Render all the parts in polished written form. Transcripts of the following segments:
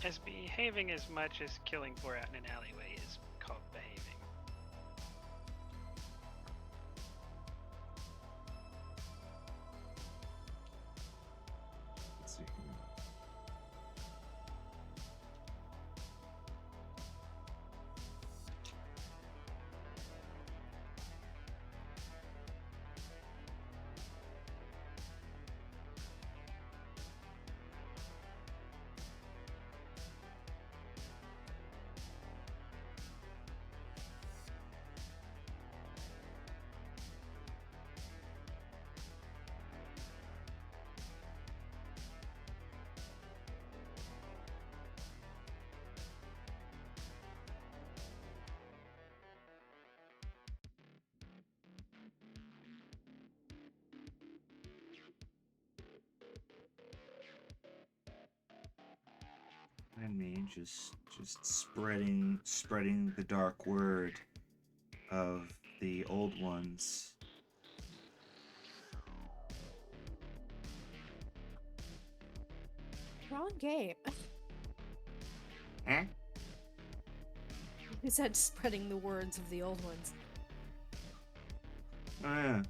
as behaving as much as killing four out in an alleyway is called behaving. Let's see here. And me just spreading the dark word of the old ones. Wrong game. Eh? You said spreading the words of the old ones. Oh yeah.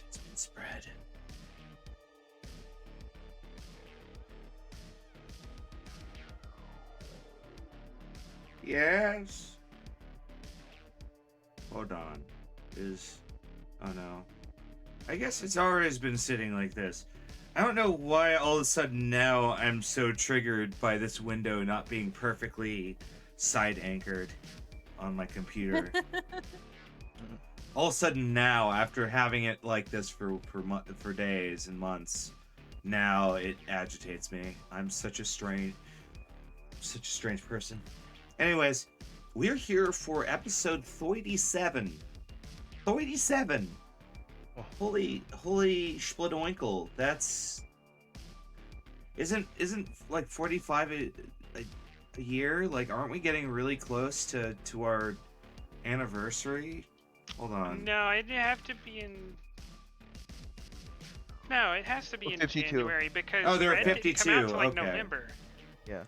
It's been spread. Yes. Hold on. Oh no. I guess it's always been sitting like this. I don't know why all of a sudden now I'm so triggered by this window not being perfectly side anchored on my computer. All of a sudden now, after having it like this for days and months, now it agitates me. I'm such a strange person. Anyways, we're here for episode 37. 37. Oh. Holy splidoinkle. That's isn't like 45 a year? Like, aren't we getting really close to our anniversary? Hold on. No, it'd have to be in. No, it has to be in 52. January because Oh, they're Red didn't 52. come out till like Okay. November. Yeah.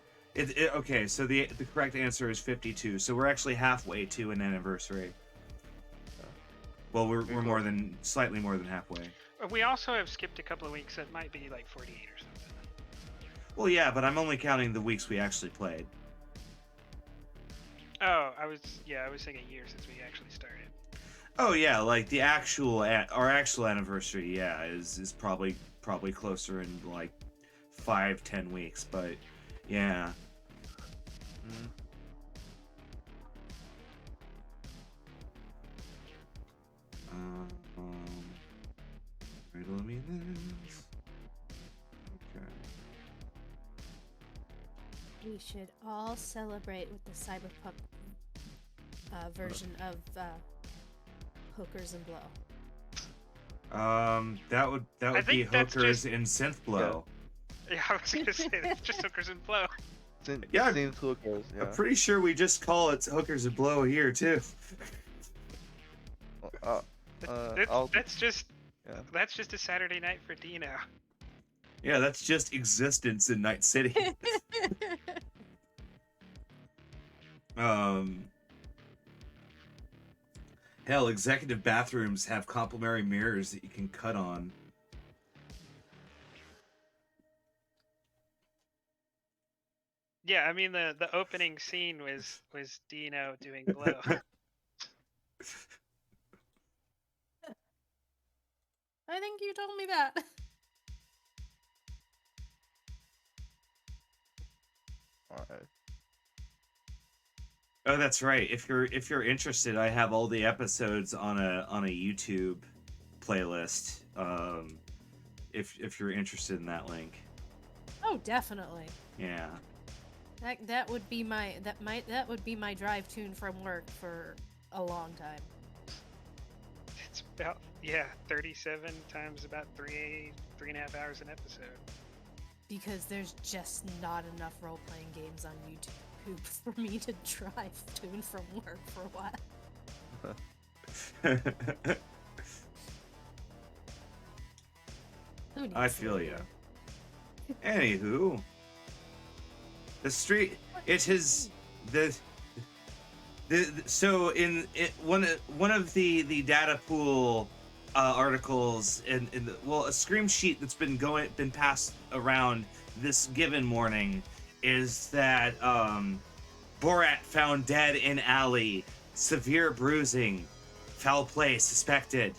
Okay, so the correct answer is 52. So we're actually halfway to an anniversary. Well, we're slightly more than halfway. We also have skipped a couple of weeks, so it might be like 48 or something. Well, yeah, but I'm only counting the weeks we actually played. Oh, I was thinking a year since we actually started. Oh yeah, like our actual anniversary, yeah, is probably closer in like 5-10 weeks, but yeah. Mm. Riddle me this. Okay. We should all celebrate with the Cyberpunk version of Hookers and Blow. That would I be think that's Hookers just- in Synth Blow. Yeah, I was gonna say that's just Hookers and Blow. Yeah. Same hookers, yeah. I'm pretty sure we just call it Hookers and Blow here too. That's just Yeah. that's just a Saturday night for Dino. Yeah, that's just existence in Night City. Hell, executive bathrooms have complimentary mirrors that you can cut on. Yeah, I mean the opening scene was Dino doing Blow. I think you told me that. Alright. Oh, that's right. If you're interested, I have all the episodes on a YouTube playlist. if you're interested in that link. Oh, definitely. Yeah. That would be my drive tune from work for a long time. It's about 37 times about 3.5 hours an episode. Because there's just not enough role-playing games on YouTube for me to drive to and from work for a while. Who needs I feel to? ya. Anywho, the street. It is the. So in one of the data pool articles in the, well, a scream sheet that's been passed around this given morning is that Borat found dead in alley, severe bruising, foul play suspected,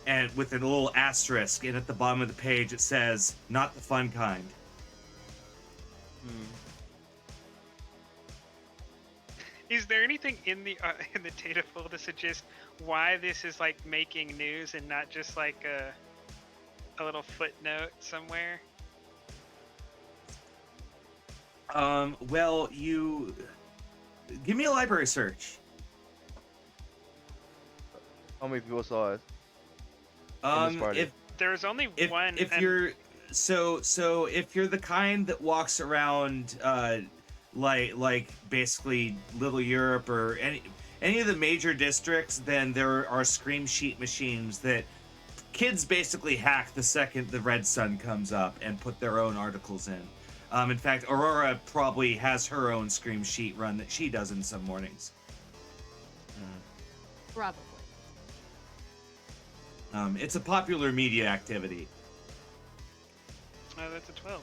and with a little asterisk, and at the bottom of the page it says not the fun kind. Is there anything in the data pool to suggest why this is like making news and not just like a little footnote somewhere? Well, you give me a library search. How many people saw it? In this party? If There was only one. if and you're so if you're the kind that walks around like basically Little Europe or any of the major districts, then there are scream sheet machines that kids basically hack the second the red sun comes up and put their own articles in. In fact, Aurora probably has her own scream sheet run that she does in some mornings. Probably. It's a popular media activity. Oh, that's a 12.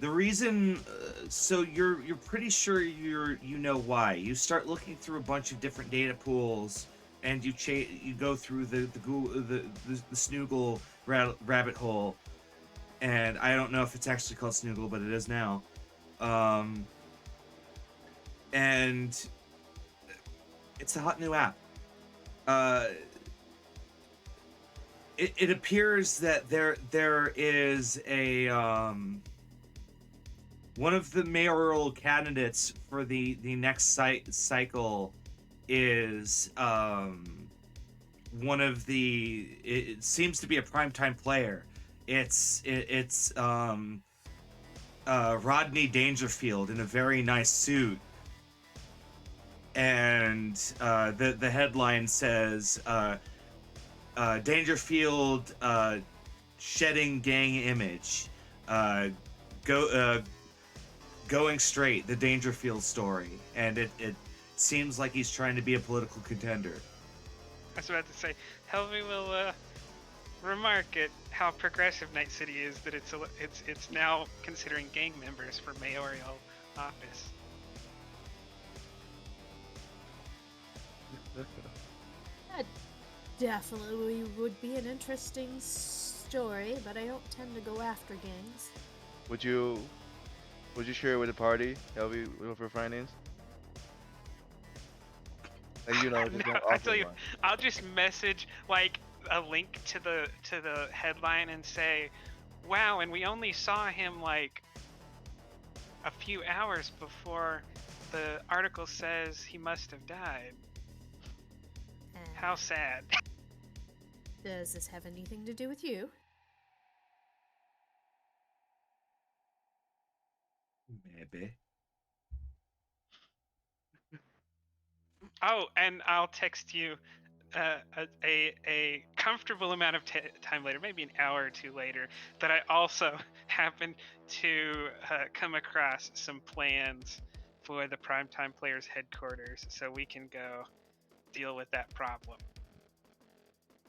The reason, so you're pretty sure you know why. You start looking through a bunch of different data pools, and you go through the Google the Snoogle rabbit hole, and I don't know if it's actually called Snoogle, but it is now. And it's a hot new app. It appears that there is a one of the mayoral candidates for the next cycle is one of the, it seems to be a primetime player. It's Rodney Dangerfield in a very nice suit, and the headline says Dangerfield shedding gang image, going straight, the Dangerfield story, and it seems like he's trying to be a political contender. I was about to say, Helvey will remark at how progressive Night City is that it's now considering gang members for mayoral office. That definitely would be an interesting story, but I don't tend to go after gangs. Would you share it with the party? Help you with your findings? Like, just No, don't I offer tell you, one. I'll just message like a link to the headline and say, "Wow!" And we only saw him like a few hours before the article says he must have died. How sad. Does this have anything to do with you? Maybe. Oh, and I'll text you a comfortable amount of time later, maybe an hour or two later, that I also happened to come across some plans for the Primetime Players headquarters, so we can go deal with that problem.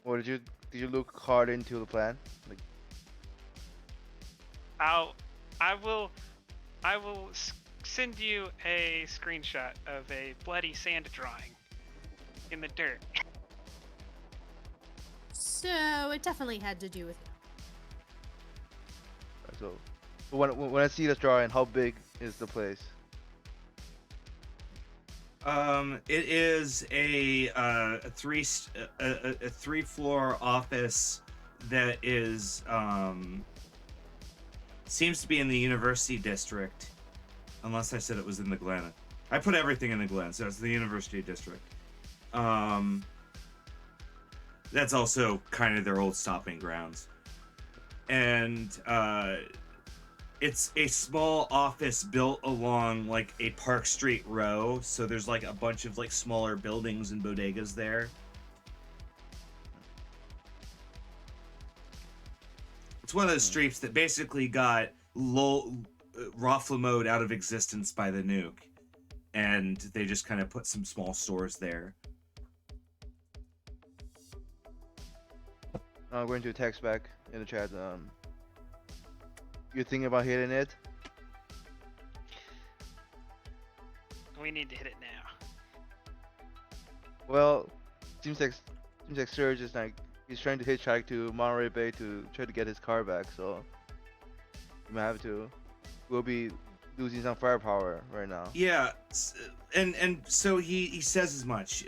Or did you look hard into the plan? Like, I will send you a screenshot of a bloody sand drawing in the dirt. So it definitely had to do with you. so when I see this drawing, how big is the place? It is a three floor office that is seems to be in the University District, unless I said it was in the Glen. I put everything in the Glen, so it's the University District. That's also kind of their old stopping grounds, and it's a small office built along like a Park Street row, so there's like a bunch of like smaller buildings and bodegas there. It's one of those streets that basically got Raffle out of existence by the nuke, and they just kind of put some small stores there. I'm going to text back in the chat. You thinking about hitting it? We need to hit it now. Well, seems like Serge is like he's trying to hitchhike to Monterey Bay to try to get his car back. So we might have to. We'll be losing some firepower right now. Yeah, and so he says as much.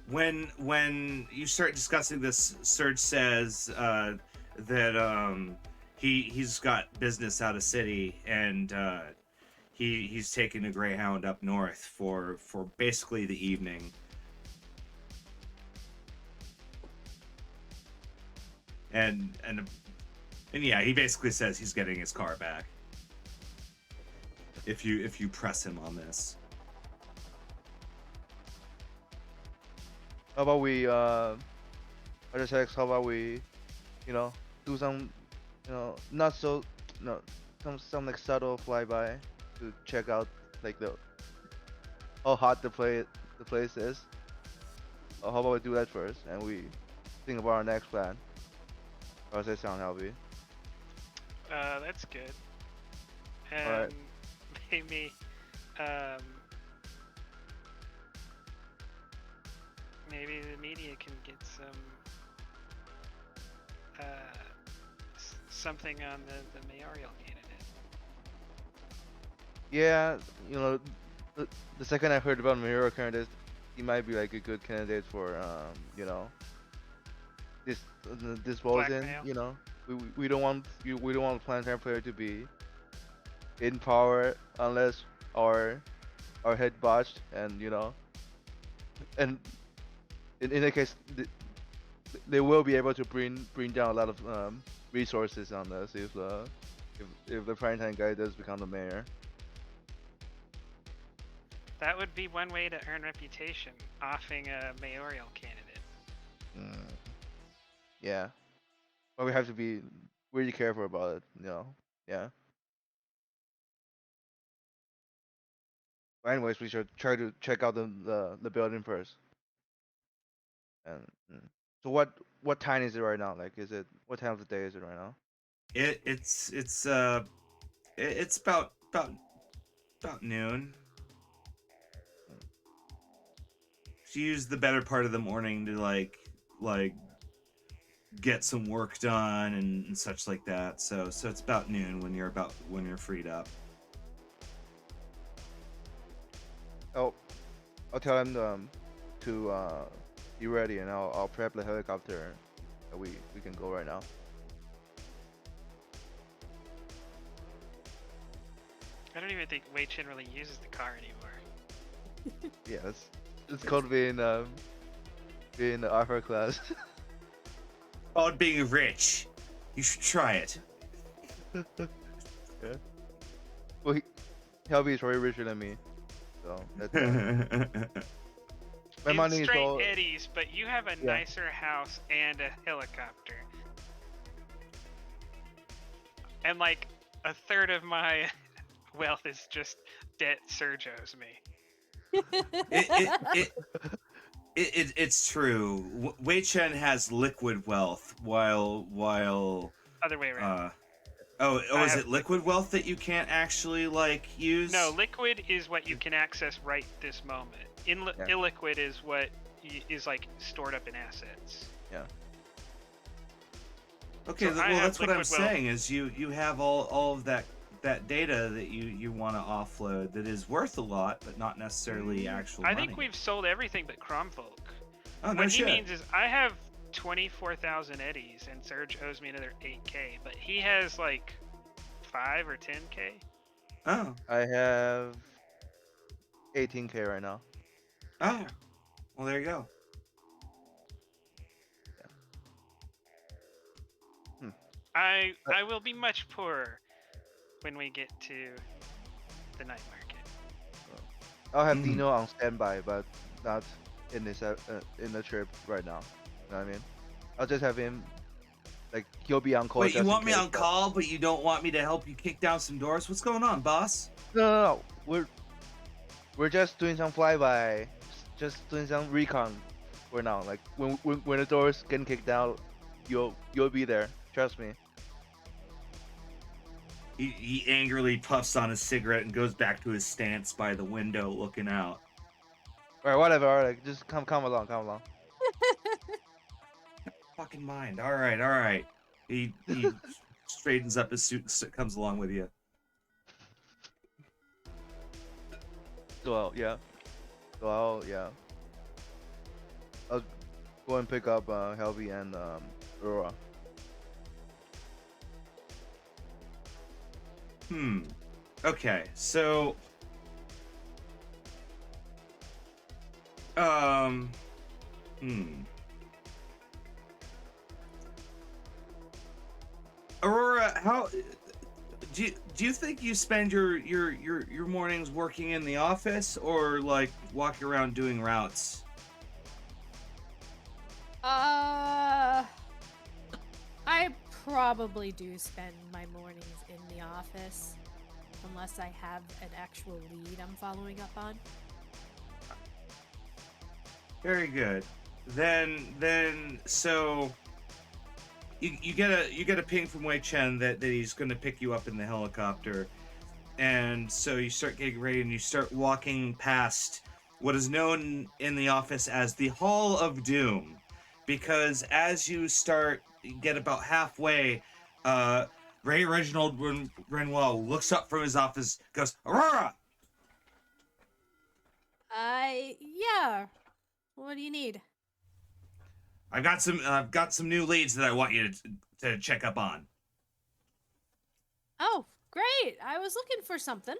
When you start discussing this, Serge says that he's got business out of city, and he's taking a Greyhound up north for basically the evening. And yeah, he basically says he's getting his car back. If you press him on this. How about we I just text, how about we, do some, not so, some like subtle flyby to check out like how hot the place is. Or how about we do that first and we think about our next plan? Or does that sound healthy? That's good. And Alright. maybe, maybe the media can get some, something on the mayoral candidate. Yeah, the second I heard about Mayor candidate, he might be like a good candidate for this voting. Blackmail. We don't want the planetary player to be in power unless our head botched, and and in that case they will be able to bring down a lot of resources on us if the primetime guy does become the mayor. That would be one way to earn reputation, offing a mayoral candidate. Yeah, but we have to be really careful about it. Yeah. But anyways, we should try to check out the building first. And so what time is it right now? Like, what time of the day is it right now? It's about noon. She used the better part of the morning to like get some work done and such like that. So it's about noon when you're freed up. Oh, I'll tell him to be ready, and I'll prep the helicopter. We can go right now. I don't even think Wei Chin really uses the car anymore. Yeah, it's called being the upper class. Called being rich. You should try it. Yeah. Well, Helby is way richer than me, so that's. My In money is straight all. Eddies, but you have a nicer house and a helicopter. And like a third of my wealth is just debt Serge owes me. It's true. Wei Chen has liquid wealth, while Other way around. is it liquid wealth that you can't actually like use? No, liquid is what you can access right this moment. Illiquid is what is like stored up in assets. Yeah. Okay, So well I have that's what I'm liquid wealth. saying is you have all of that that data that you want to offload that is worth a lot, but not necessarily actual I money. think we've sold everything but Cromfolk. Oh, no What he shit. means is I have 24,000 eddies and Serge owes me another 8k, but he has like 5 or 10k. Oh. I have 18k right now. Oh. Well, there you go. I will be much poorer when we get to the night market. I'll have Mhm. Dino on standby, but not in this in the trip right now. You know what I mean? I'll just have him, like, he'll be on call. Wait, you just in want me case, on but- call, but you don't want me to help you kick down some doors? What's going on, boss? No. We're just doing some flyby, just doing some recon for now. Like when the doors get kicked out, you'll be there. Trust me. He angrily puffs on his cigarette and goes back to his stance by the window looking out. Alright, whatever. Alright, just come along. Fucking mind. All right. He straightens up his suit and comes along with you. So yeah. I'll go and pick up Helvy and Aurora. Okay, so Aurora, how do you think you spend your mornings working in the office or like walking around doing routes? I probably do spend my mornings in the office, unless I have an actual lead I'm following up on. Very good. Then so you get a ping from Wei Chen that he's going to pick you up in the helicopter, and so you start getting ready and you start walking past what is known in the office as the Hall of Doom, because as you get about halfway, Ray Reginald Renoir looks up from his office, goes, "Aurora!" Yeah. What do you need? I've got some new leads that I want you to check up on. Oh, great. I was looking for something.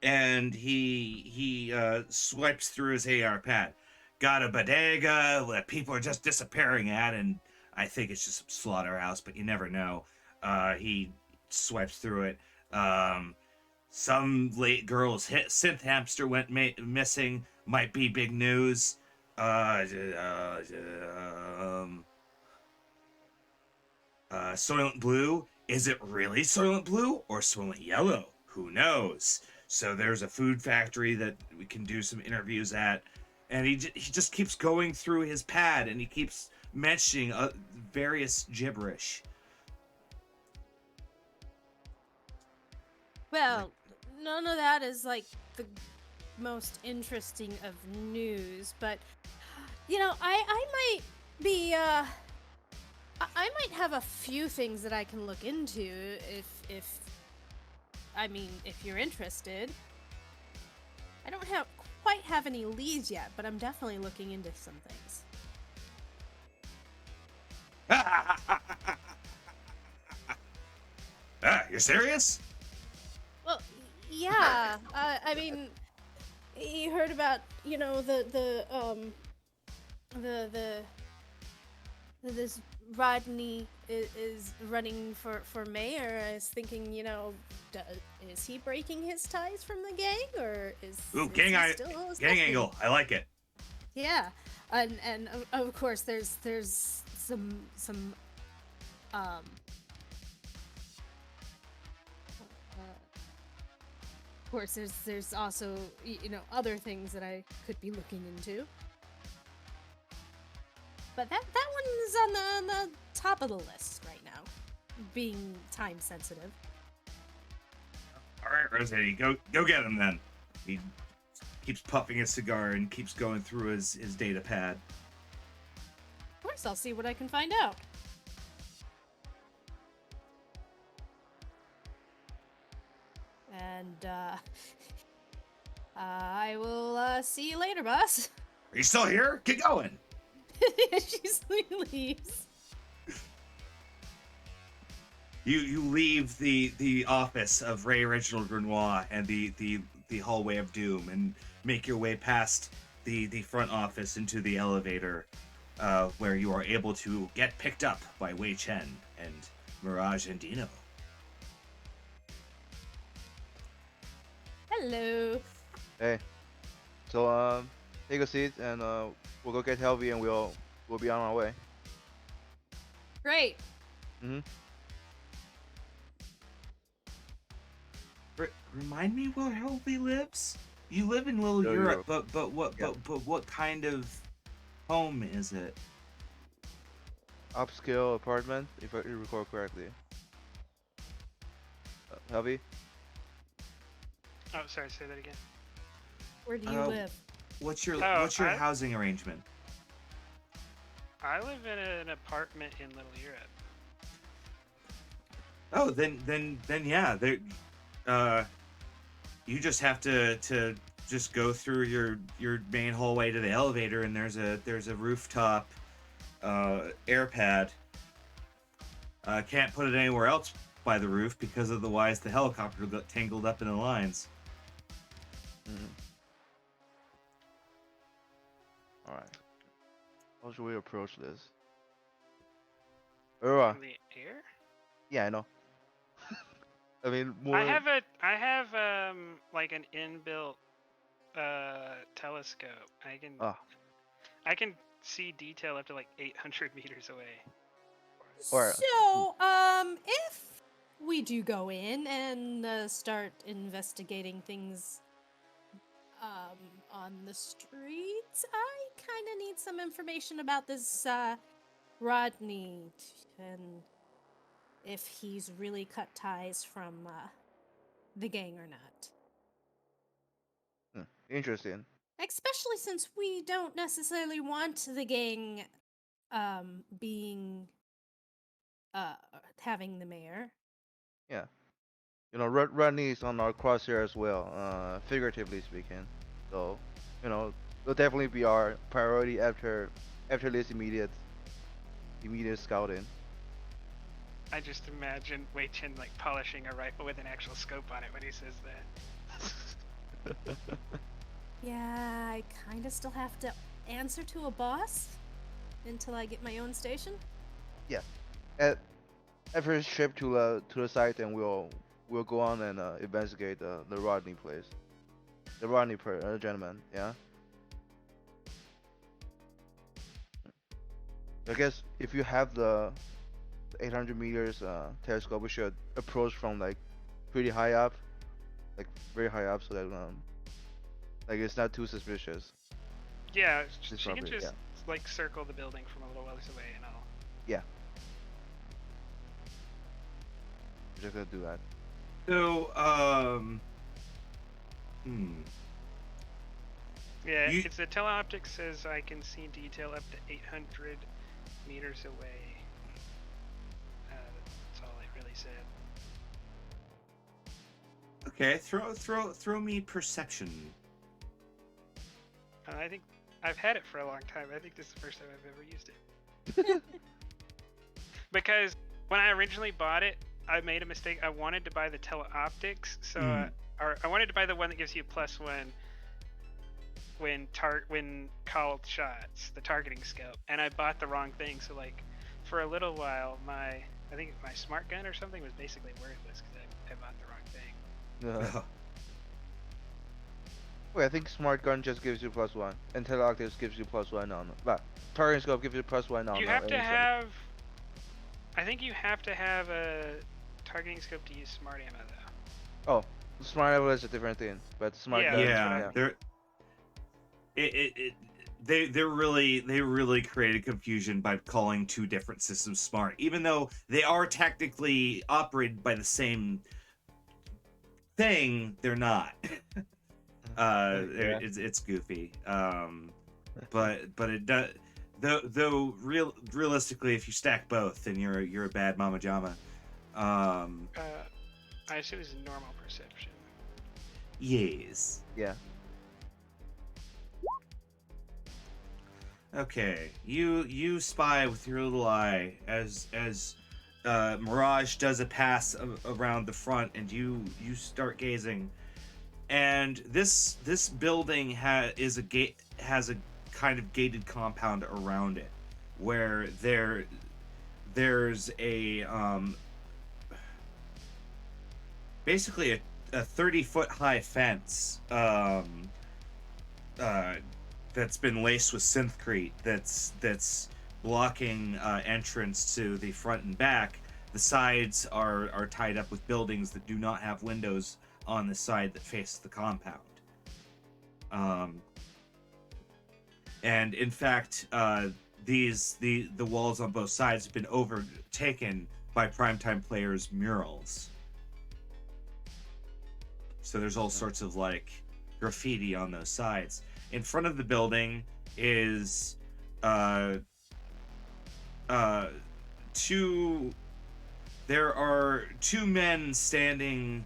And he swipes through his AR pad. Got a bodega that people are just disappearing at, and I think it's just a slaughterhouse, but you never know. He swipes through it. Some late girl's synth hamster went missing. Might be big news. Soylent Blue. Is it really Soylent Blue or Soylent Yellow? Who knows? So there's a food factory that we can do some interviews at. And he just keeps going through his pad and he keeps mentioning various gibberish. Well, none of that is like the most interesting of news, but I might be I might have a few things that I can look into if you're interested. I don't quite have any leads yet, but I'm definitely looking into some things. You're serious? Well, yeah. You heard about this Rodney is running for mayor. I was thinking, is he breaking his ties from the gang, or is gang he still angle. I like it. Yeah, and of course there's some of course there's also other things that I could be looking into. But that one's on the top of the list right now, being time sensitive. All right, Rosetti, go get him then. He keeps puffing his cigar and keeps going through his data pad. Of course, I'll see what I can find out. And I will see you later, boss. Are you still here? Get going. She leaves. You leave the office of Ray Reginald Grenoir and the hallway of doom and make your way past the front office into the elevator, where you are able to get picked up by Wei Chen and Mirage and Dino. Hello. Hey. So take a seat and we'll go get Helvy and we'll be on our way. Great. Remind me where Helvy lives? You live in Little Little Europe, Europe. but what kind of home is it? Upscale apartment, if I recall correctly. Helvy? Oh, sorry. Say that again. Where do you live? What's your Oh, I- housing arrangement? I live in an apartment in Little Europe. Oh, then yeah, there. You just have to just go through your main hallway to the elevator, and there's a rooftop air pad. Can't put it anywhere else by the roof because otherwise the helicopter got tangled up in the lines. All right. How should we approach this? Ura. In the air? Yeah, I know. I mean, more. I have like an inbuilt telescope. Ah. I can see detail up to like 800 meters away. Or- So, if we do go in and start investigating things on the streets, I kind of need some information about this Rodney and if he's really cut ties from the gang or not. Interesting. Especially since we don't necessarily want the gang being having the mayor. Yeah. You know, Rodney is on our crosshair as well, figuratively speaking. So, you know, will definitely be our priority after this immediate scouting. I just imagine Wei Chen like polishing a rifle with an actual scope on it when he says that. Yeah, I kind of still have to answer to a boss until I get my own station. Yeah. After his trip to the site, and we'll go on and investigate the Rodney place. The Rodney gentleman, yeah. I guess if you have the 800 meters telescope, we should approach from like pretty high up, like very high up, so that like it's not too suspicious. Yeah, This she can property, just like circle the building from a little ways away and all. Yeah. We're just gonna do that. So, Yeah, You- it's the teleoptics says I can see detail up to 800 meters away. That's all it really said. Okay, throw me perception. And I think I've had it for a long time. I think this is the first time I've ever used it. Because when I originally bought it, I made a mistake. I wanted to buy the teleoptics, so or I wanted to buy the one that gives you +1 when called shots, the targeting scope, and I bought the wrong thing. So like for a little while, I think my smart gun or something was basically worthless because I bought the wrong thing. Wait, I think smart gun just gives you +1, and teleoptics gives you +1 on. But targeting scope gives you +1 on. You have to have. I think you have to have a targeting scope to use smart ammo though. Oh, smart ammo is a different thing, but smart Yeah, gun. Yeah, they really created confusion by calling two different systems smart, even though they are technically operated by the same thing. They're not. It's goofy. But it does. Though realistically, if you stack both, then you're a bad mama jama. I assume it's normal perception. Yes. Yeah. Okay, you spy with your little eye as Mirage does a pass around the front, and you start gazing, and this building has a kind of gated compound around it, where there's a basically a 30-foot high fence that's been laced with synthcrete that's blocking entrance to the front and back. The sides are tied up with buildings that do not have windows on the side that face the compound. And in fact, the walls on both sides have been overtaken by primetime players' murals. So there's all sorts of like graffiti on those sides. In front of the building is there are two men standing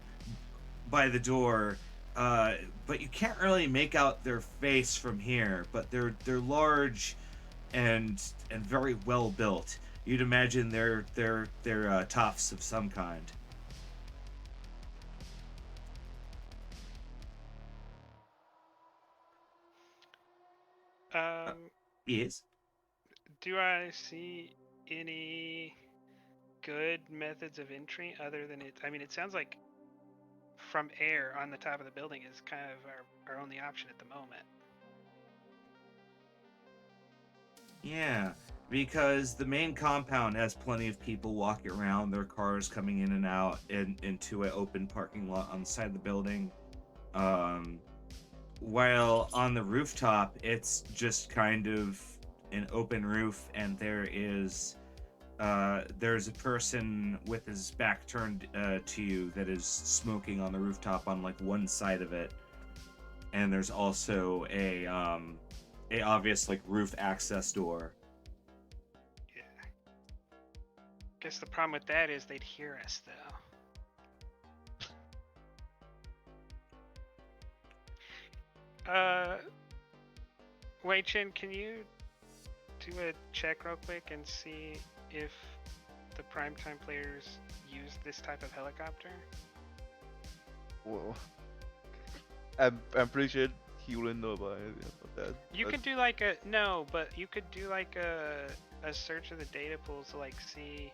by the door, but you can't really make out their face from here, but they're large and very well built. You'd imagine they're toffs of some kind. Yes. Do I see any good methods of entry other than it? I mean, it sounds like from air on the top of the building is kind of our only option at the moment. Yeah, because the main compound has plenty of people walking around, their cars coming in and out into an open parking lot on the side of the building. While on the rooftop, it's just kind of an open roof, and there's a person with his back turned to you that is smoking on the rooftop on like one side of it, and there's also a obvious like roof access door. Yeah. Guess the problem with that is they'd hear us though. Wei Chin, can you do a check real quick and see if the primetime players use this type of helicopter? Well, I'm pretty sure he wouldn't know about that. You could do like you could do like a search of the data pools to like see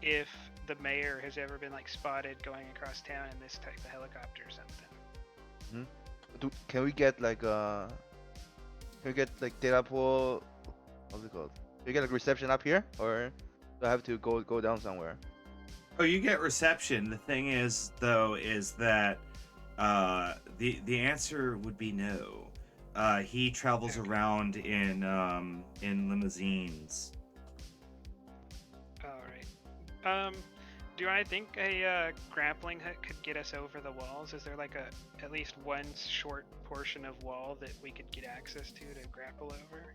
if the mayor has ever been like spotted going across town in this type of helicopter or something. Can we get like data pool? What's it called? Can we get like reception up here, or do I have to go down somewhere? Oh, you get reception. The thing is, though, is that the answer would be no. He travels around in limousines. All right. Do I think a grappling hook could get us over the walls? Is there like at least one short portion of wall that we could get access to grapple over?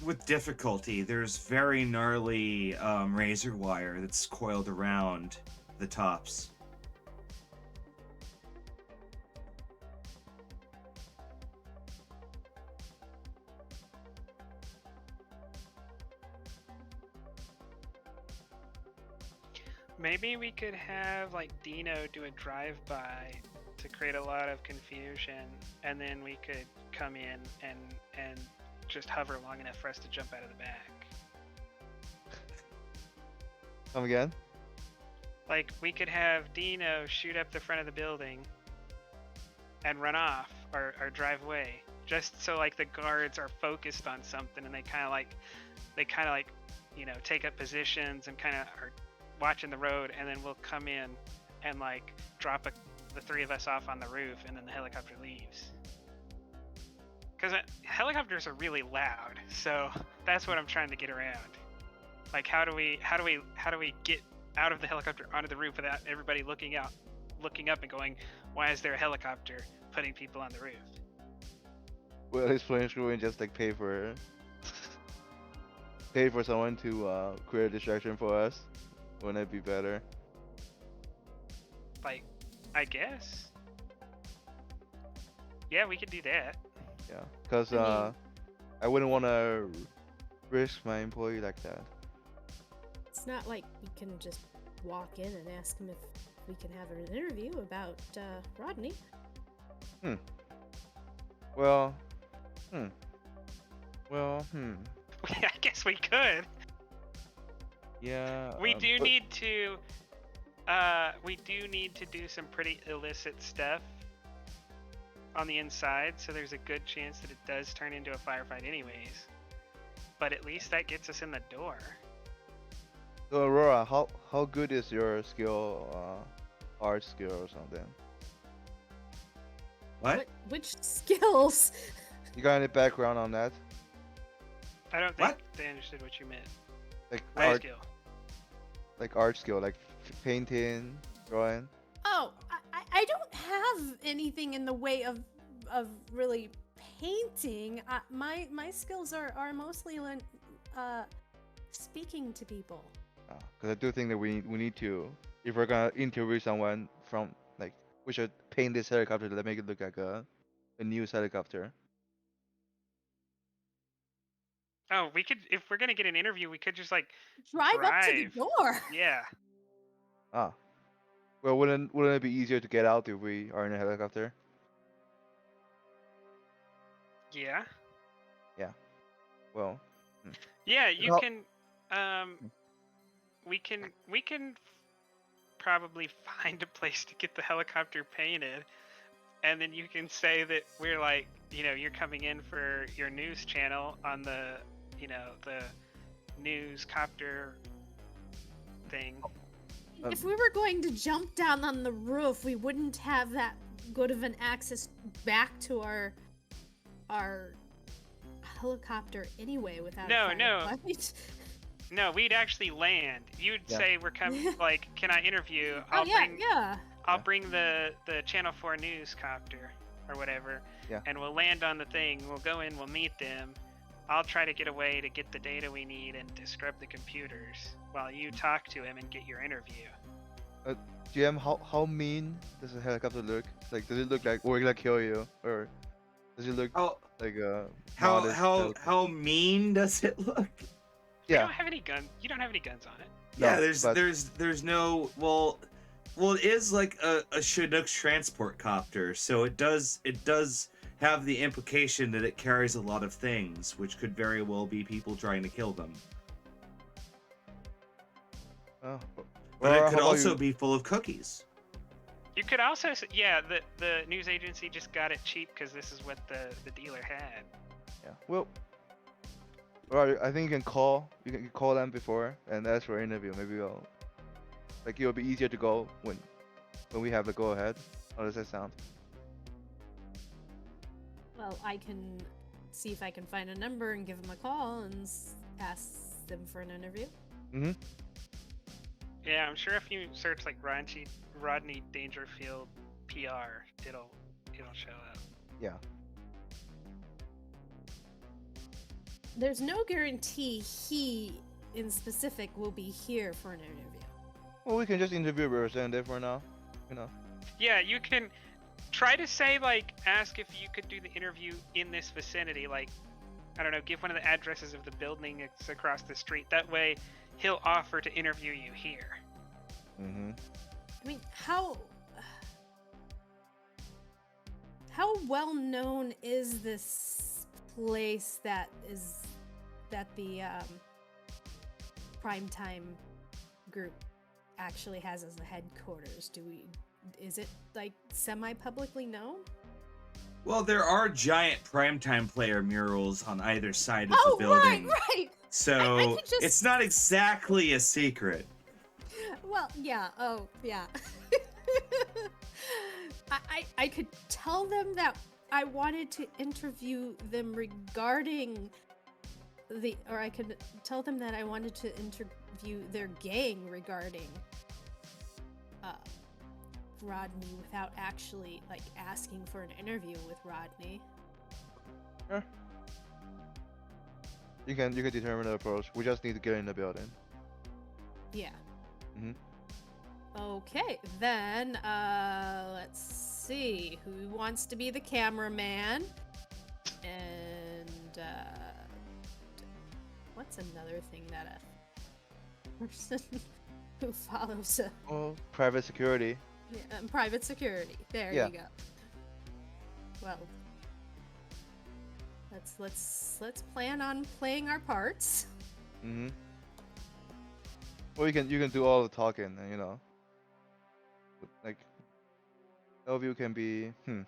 With difficulty. There's very gnarly razor wire that's coiled around the tops. Maybe we could have like Dino do a drive-by to create a lot of confusion, and then we could come in and just hover long enough for us to jump out of the back. Come again? Like, we could have Dino shoot up the front of the building and run off or drive away, just so like the guards are focused on something and they kind of like you know, take up positions and kind of are watching the road, and then we'll come in and like drop the three of us off on the roof, and then the helicopter leaves. Because helicopters are really loud, so that's what I'm trying to get around. Like, how do we get out of the helicopter onto the roof without everybody looking up and going, "Why is there a helicopter putting people on the roof?" Well, at least Flames Crew and just like pay for someone to create a distraction for us. Wouldn't it be better? Like, I guess. Yeah, we could do that. Yeah, because I mean- I wouldn't want to risk my employee like that. It's not like we can just walk in and ask him if we can have an interview about Rodney. Well, well, I guess we could. yeah. We do but- need to. We do need to do some pretty illicit stuff on the inside, so there's a good chance that it does turn into a firefight, anyways. But at least that gets us in the door. So Aurora, how good is your skill, art skill or something? What? Which skills? You got any background on that? I don't think What? they understood what you meant. Like Art art skill, like painting, drawing. Oh, I don't have anything in the way of really painting. My skills are mostly speaking to people. Because I do think that we need to, if we're gonna interview someone from, like, we should paint this helicopter to make it look like a news helicopter. Oh, we could, if we're gonna get an interview, we could just like, Drive up to the Drive. door. yeah. Ah. Well, wouldn't it be easier to get out if we are in a helicopter? Yeah. Well, Yeah, you Well- can. We can probably find a place to get the helicopter painted, and then you can say that we're like, you're coming in for your news channel on the, the news copter thing. If we were going to jump down on the roof, we wouldn't have that good of an access back to our helicopter anyway without No, a no. firefight. No, we'd actually land. You'd Yeah. say we're coming. Like, can I interview? Oh yeah, yeah. I'll Yeah. bring the Channel 4 news copter or whatever, Yeah. and we'll land on the thing. We'll go in. We'll meet them. I'll try to get a way to get the data we need and disrupt the computers while you talk to him and get your interview. GM, how mean does the helicopter look? Like, does it look like we're gonna kill you, or does it look How like a how modest how helicopter? how mean does it look? You Yeah. don't have any guns. You don't have any guns on it. Yeah, No, but- there's no well it is like a Chinook's transport copter, so it does have the implication that it carries a lot of things, which could very well be people trying to kill them. Oh, But or it how could about also you- be full of cookies. You could also, yeah, the news agency just got it cheap because this is what the dealer had. Yeah. Well, alright. I think you can call them before and ask for an interview. Maybe it'll be easier to go when we have the go ahead. How does that sound? Well, I can see if I can find a number and give them a call and ask them for an interview. Mm-hmm. Yeah, I'm sure if you search like Rodney Dangerfield PR, it'll show up. Yeah. There's no guarantee he, in specific, will be here for an interview. Well, we can just interview a representative for now. Yeah, you can try to say like, ask if you could do the interview in this vicinity. Like, I don't know, give one of the addresses of the building that's across the street. That way, he'll offer to interview you here. Mm-hmm. I mean, how well known is this place that the Primetime group actually has as a headquarters? Is it like semi-publicly known? Well, there are giant primetime player murals on either side of Oh, the building. right. So I could just- it's not exactly a secret. Well, yeah. Oh, yeah. I could tell them that I wanted to interview them regarding or I could tell them that I wanted to interview their gang regarding Rodney without actually like asking for an interview with Rodney. Sure. You can determine the approach. We just need to get in the building. Yeah. Okay, then let's see who wants to be the cameraman, and what's another thing that a person who follows a Oh, private security. private security. There Yeah. you go. Well, let's plan on playing our parts. Mm-hmm. Or you can do all the talking, and like all of you can be. I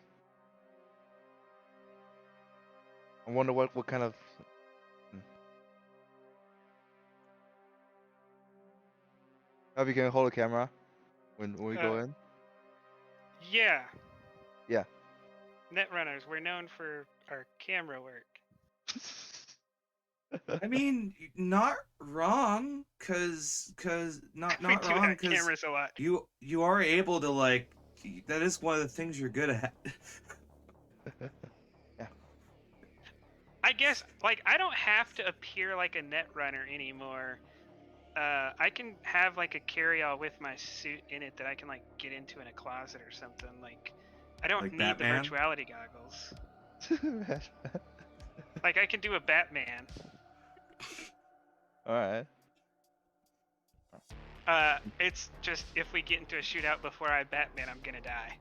wonder what kind of. Hmm. How you can hold a camera when we go in. Yeah, Yeah. Netrunners, we're known for our camera work. I mean, not wrong, cause not We not do wrong, have cause cameras a lot. you are able to like. That is one of the things you're good at. Yeah. I guess, like, I don't have to appear like a Netrunner anymore. I can have like a carry-all with my suit in it that I can like get into in a closet or something. Like, I don't Like need Batman? the virtuality goggles. Like, I can do a Batman. All right. It's just if we get into a shootout before I Batman, I'm gonna die.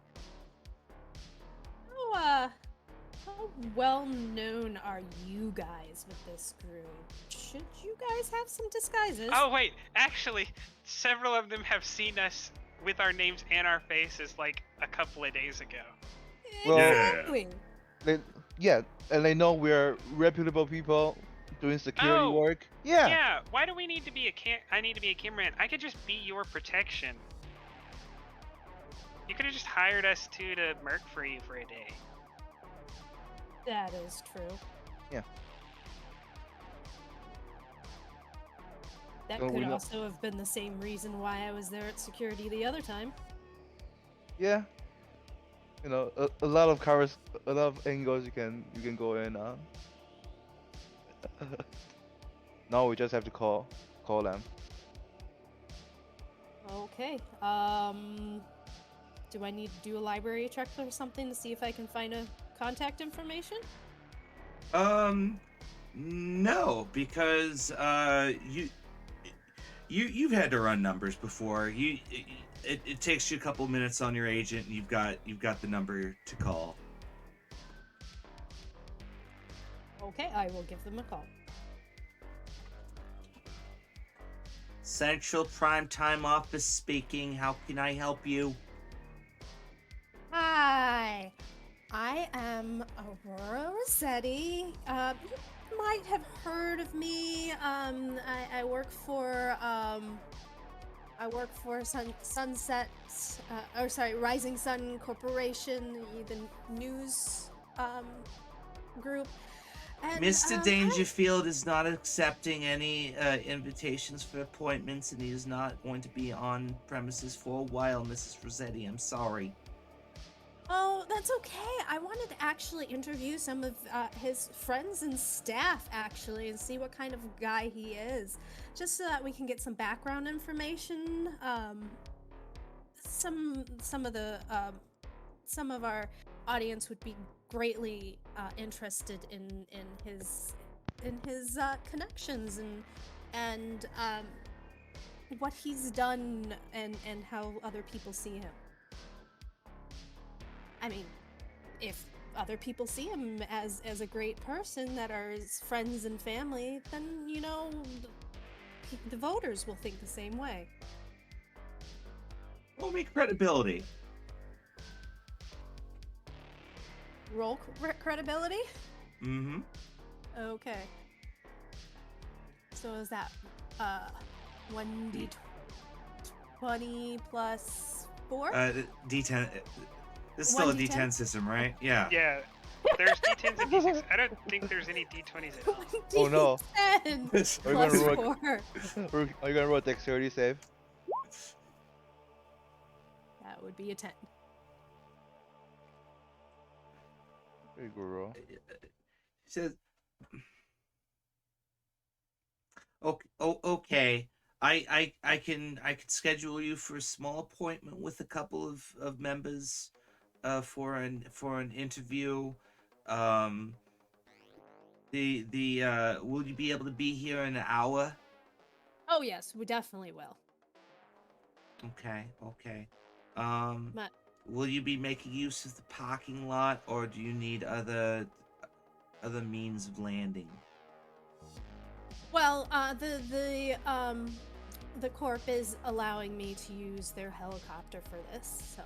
How well known are you guys with this group? Should you guys have some disguises? Oh wait, actually, several of them have seen us with our names and our faces like a couple of days ago. Well- Exactly. Yeah, and they know we're reputable people doing security Oh, work. Yeah. Yeah, why do we need to be I need to be a cameraman. I could just be your protection. You could have just hired us two to merc for you for a day. That is true. Yeah. That So we could know- also have been the same reason why I was there at security the other time. Yeah. A lot of covers, a lot of angles you can go in on. Now we just have to call them. Okay. Do I need to do a library check or something to see if I can find a contact information? No, because you've had to run numbers before. It takes you a couple minutes on your agent, and you've got the number to call. Okay, I will give them a call. Central Primetime Office speaking. How can I help you? Hi, I am Aurora Rossetti. You might have heard of me. I work for Sunset, Rising Sun Corporation, the news group. And, Mr. Dangerfield is not accepting any invitations for appointments, and he is not going to be on premises for a while, Mrs. Rossetti. I'm sorry. Oh, that's okay. I wanted to actually interview some of his friends and staff, actually, and see what kind of guy he is, just so that we can get some background information. Some of our audience would be greatly interested in his connections and what he's done and how other people see him. I mean, if other people see him as a great person that are his friends and family, then, the voters will think the same way. Roll me credibility. Roll credibility? Mm-hmm. Okay. So is that 1d20 plus 4? D10. This is still a 1d10? D10 system, right? Yeah. Yeah, there's D10s and D6s. I don't think there's any D20s at all. Oh, no. 10 We're plus gonna 4. Are you gonna roll a dexterity save? That would be a 10. Very good roll. He says, okay. I could schedule you for a small appointment with a couple of members for an interview. Um the will you be able to be here in an hour? Oh yes, we definitely will. Okay, okay. Um But will you be making use of the parking lot, or do you need other means of landing? well, the corp is allowing me to use their helicopter for this, so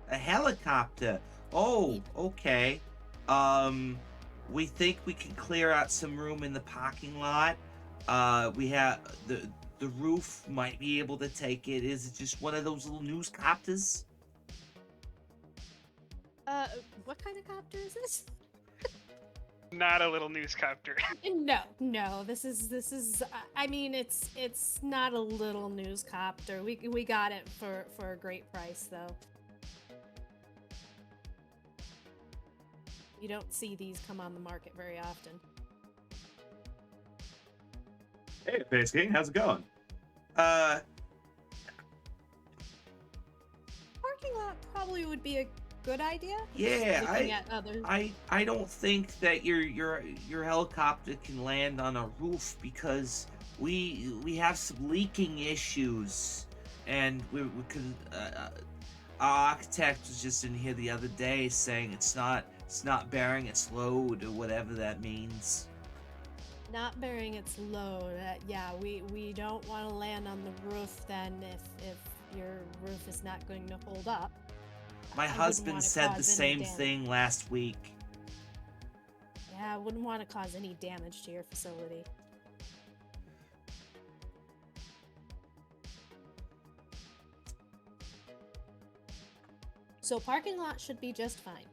A helicopter. Oh, okay. Um, we think we can clear out some room in the parking lot. We have the roof might be able to take it. Is it just one of those little news copters? what kind of copter is this? Not a little newscopter. No, this is I mean it's not a little news copter. We got it for a great price though. You don't see these come on the market very often. Hey, Face King, how's it going? Parking lot probably would be a good idea. Yeah, Looking at others. I don't think that your helicopter can land on a roof because we have some leaking issues, and we could our architect was just in here the other day saying it's not bearing its load or whatever that means. Not bearing its load. Yeah, we don't want to land on the roof then if your roof is not going to hold up. My I wouldn't husband wanna said the cause any same damage. thing last week. Yeah, I wouldn't want to cause any damage to your facility. So parking lot should be just fine.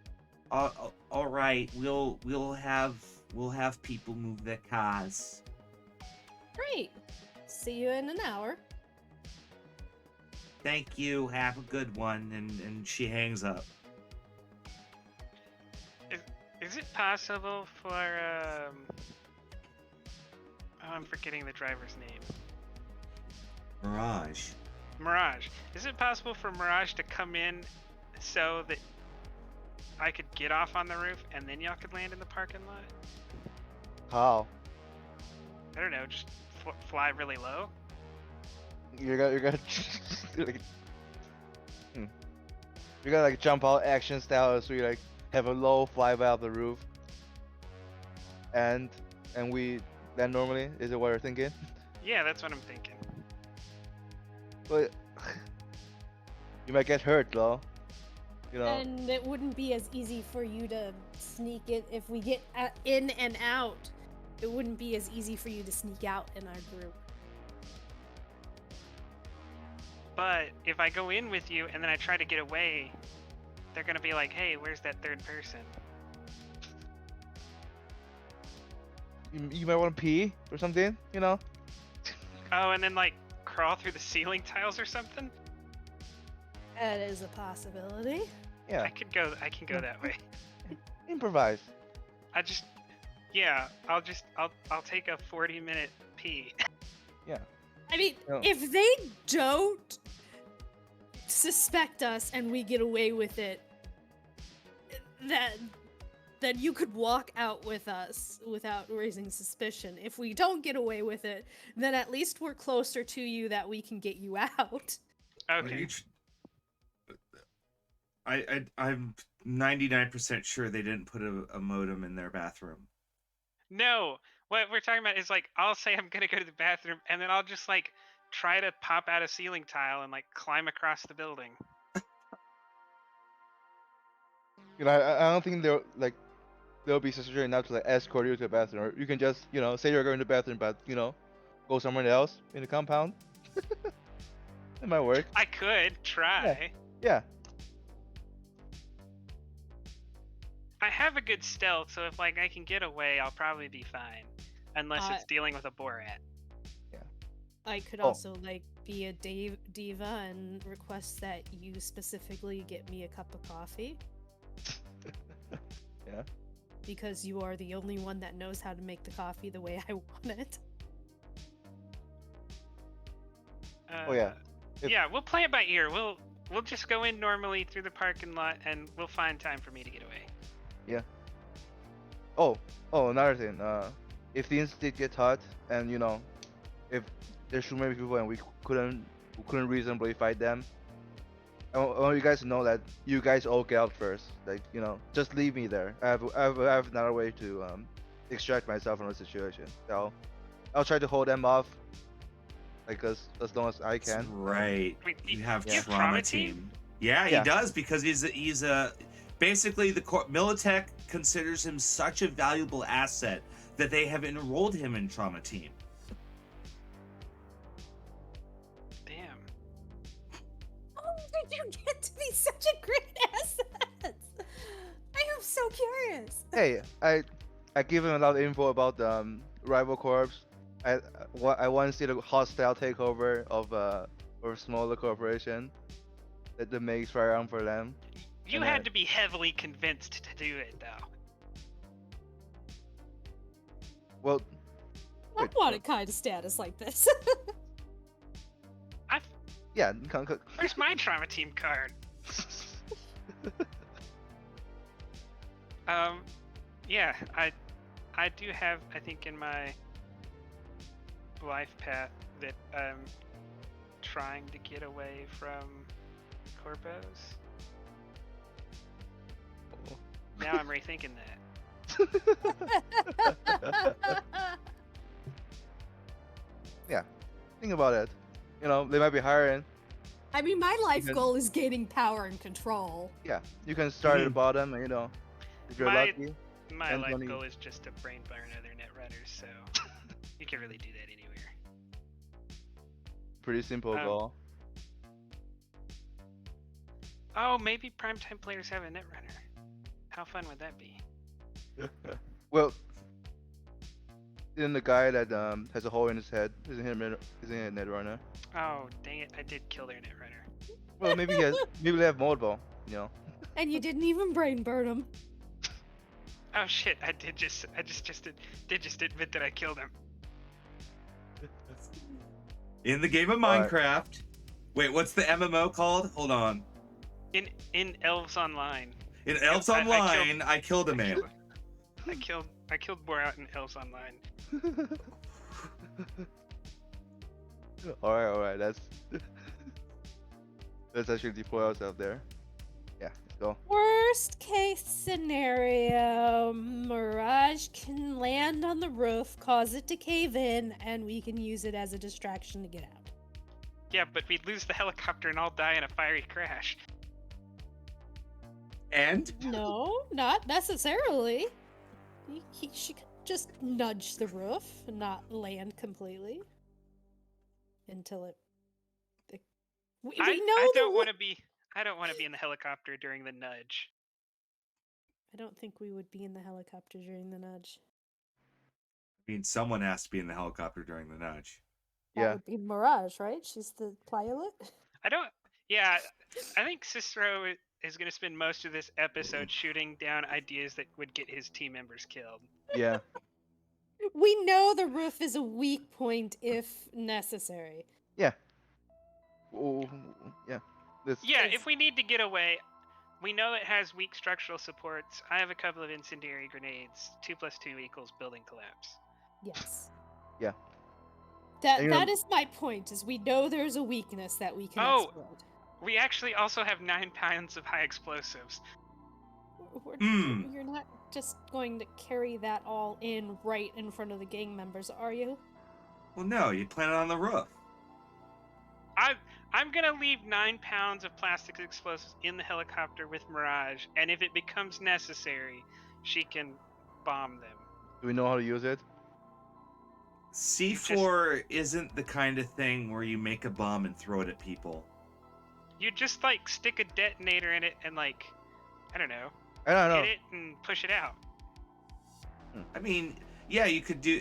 All right, we'll have people move their cars. Great. See you in an hour. Thank you. Have a good one. And she hangs up. Is it possible for oh, I'm forgetting the driver's name. Mirage. Mirage. Is it possible for Mirage to come in so that I could get off on the roof and then y'all could land in the parking lot? How? I don't know, just fly really low. You're gonna like, you're gonna like jump out action style, so you like have a low flyby off the roof, and we land normally. Is it what you're thinking? Yeah, that's what I'm thinking. But you might get hurt though. You know. And it wouldn't be as easy for you to sneak it if we get in and out. It wouldn't be as easy for you to sneak out in our group. But if I go in with you and then I try to get away, they're gonna be like, hey, where's that third person? You might want to pee or something. You know. Oh, and then like crawl through the ceiling tiles or something? That is a possibility. Yeah. I can go that way. Improvise. I'll take a 40-minute pee. Yeah. I mean, No. if they don't suspect us and we get away with it, then you could walk out with us without raising suspicion. If we don't get away with it, then at least we're closer to you that we can get you out. Okay. I'm 99% sure they didn't put a modem in their bathroom. No, what we're talking about is like I'll say I'm gonna go to the bathroom and then I'll just like try to pop out a ceiling tile and like climb across the building. You know, I don't think they'll be necessary enough to like escort you to the bathroom. Or you can just say you're going to the bathroom, but go somewhere else in the compound. It might work. I could try. Yeah. I have a good stealth, so if like I can get away, I'll probably be fine. Unless it's dealing with a Borat. I could Oh. also like be a diva and request that you specifically get me a cup of coffee. Yeah. Because you are the only one that knows how to make the coffee the way I want it. Oh, yeah. If- Yeah, we'll play it by ear. We'll just go in normally through the parking lot, and we'll find time for me to get away. Oh, another thing. If things did get hot, and if there's too many people and we couldn't reasonably fight them, I want you guys to know that you guys all get out first. Like, just leave me there. I have another way to extract myself from the situation. So I'll try to hold them off, like as long as I That's can. right. Wait, You have you have trauma trauma team. team? Yeah, Yeah. he does because he's a basically the Militech considers him such a valuable asset that they have enrolled him in trauma team. Damn. Oh, did you get to be such a great asset? I am so curious. Hey, I give him a lot of info about the rival corps. I once did a hostile takeover of a smaller corporation that makes firearm for them. You And, had to be heavily convinced to do it, though. Well, I Wait, want a kind of status like this. yeah, Where's my trauma team card? Yeah, I do have, I think, in my life path that I'm trying to get away from corpos. Now I'm rethinking that. think about it. They might be hiring. I mean, my life Because- goal is gaining power and control. Yeah, you can start at the Mhm. bottom, and if you're My- lucky. My And life money. goal is just to brain burn other netrunners, so you can really do that anywhere. Pretty simple Um, goal. Oh, maybe primetime players have a netrunner. How fun would that be? Well, then the guy that has a hole in his head isn't he a netrunner? Oh, dang it! I did kill their netrunner. Well, maybe maybe they have multiple. And you didn't even brain burn him. Oh shit! I just admit that I killed him. In the game of Alright. Minecraft. Wait, what's the MMO called? Hold on. In Elves Online. In Elves I killed- Online, I killed a I man. killed I killed Borat in Elves Online. All right. Let's actually deploy ourselves there. Yeah, let's go. Worst case scenario, Mirage can land on the roof, cause it to cave in, and we can use it as a distraction to get out. Yeah, but we'd lose the helicopter and all die in a fiery crash. And No, not necessarily. She could just nudge the roof and not land completely until it. We know I the don't wo- want to be. I don't want to be in the helicopter during the nudge. I don't think we would be in the helicopter during the nudge. I mean, someone has to be in the helicopter during the nudge. That Yeah. would be Mirage, right? She's the pilot. I don't. Yeah, I think Cicero is going to spend most of this episode shooting down ideas that would get his team members killed. Yeah. We know the roof is a weak point if necessary. Oh, yeah. This. Yeah, Yes. if we need to get away, we know it has weak structural supports. I have a couple of incendiary grenades. 2 + 2 = building collapse. Yes. Yeah. That And, you know- that is my point. Is we know there's a weakness that we can Oh. exploit. We actually also have 9 pounds of high explosives. You're not just going to carry that all in right in front of the gang members, are you? Well, no, you plant it on the roof. I'm gonna leave 9 pounds of plastic explosives in the helicopter with Mirage, and if it becomes necessary, she can bomb them. Do we know how to use it? C4 isn't the kind of thing where you make a bomb and throw it at people. You just stick a detonator in it and I don't know, I don't know. hit it and push it out. I mean, yeah, you could do.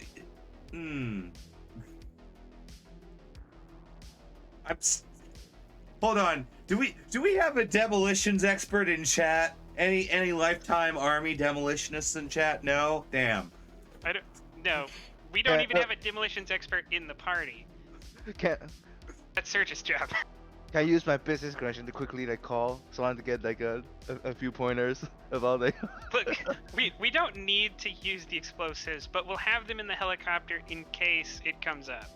Hold on. Do we have a demolitions expert in chat? Any lifetime army demolitionists in chat? No. Damn. No, we don't Yeah, even have a demolitions expert in the party. Can That's Surge's job. Can I use my business connection to quickly like call someone to get like a few pointers about like? Look, we don't need to use the explosives, but we'll have them in the helicopter in case it comes up.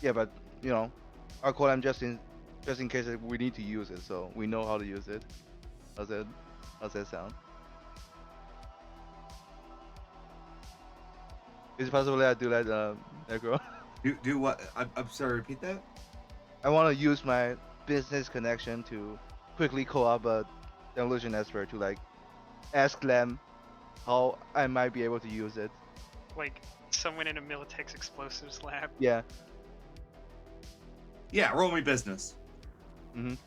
Yeah, but you know, I'll call them just in case that we need to use it, so we know how to use it. How's that sound? Is it possible that I do that, Necro? Do what? I'm sorry. Repeat that. I want to use my business connection to quickly call up a demolition expert to like ask them how I might be able to use it. Like someone in a Militex explosives lab. Yeah. Yeah, roll me business. Mhm.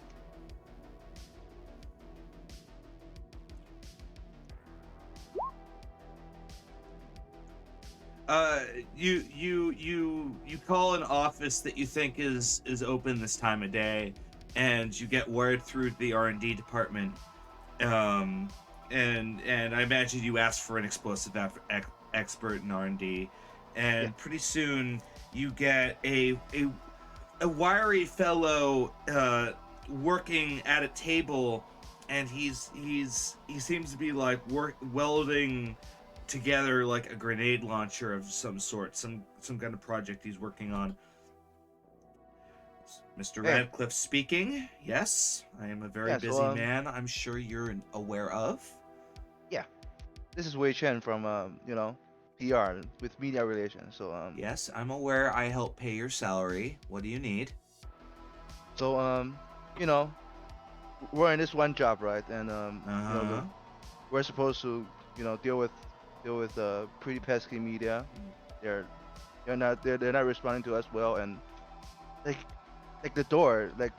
You call an office that you think is open this time of day, and you get word through the R&D department. And I imagine you ask for an explosive expert in R&D, and Yeah. pretty soon you get a wiry fellow working at a table, and he seems to be like welding together like a grenade launcher of some sort, some kind of project he's working on. Mr. Hey. Radcliffe speaking. Yes, I am a very Yeah, so, busy man. I'm sure you're aware of. This is Wei Chen from you know, PR with media relations. So Yes, I'm aware. I help pay your salary. What do you need? so you know, we're in this one job, right? And you know, Uh-huh. we're supposed to, you know, deal with pretty pesky media. They're not responding to us well, and like the door, like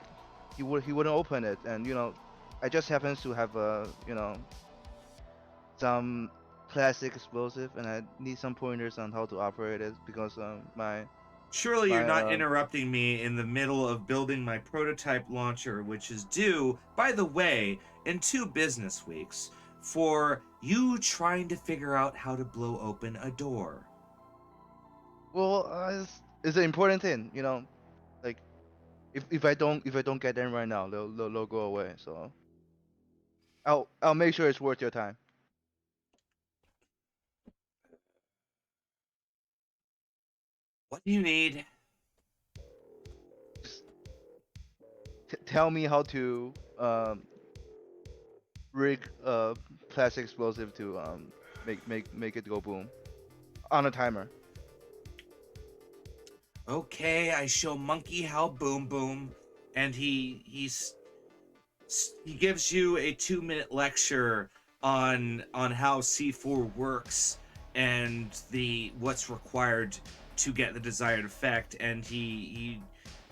he wouldn't open it, and you know, I just happens to have you know, some plastic explosive, and I need some pointers on how to operate it because my Surely you're not my interrupting me in the middle of building my prototype launcher, which is due, by the way, in 2 business weeks, for you trying to figure out how to blow open a door. well, it's an important thing, you know, like if I don't get them right now, they'll go away. So I'll make sure it's worth your time. What do you need? Just tell me how to rig plastic explosive to make it go boom on a timer. Okay, I show Monkey how boom boom, and he gives you a 2-minute lecture on how C4 works and the what's required to get the desired effect, and he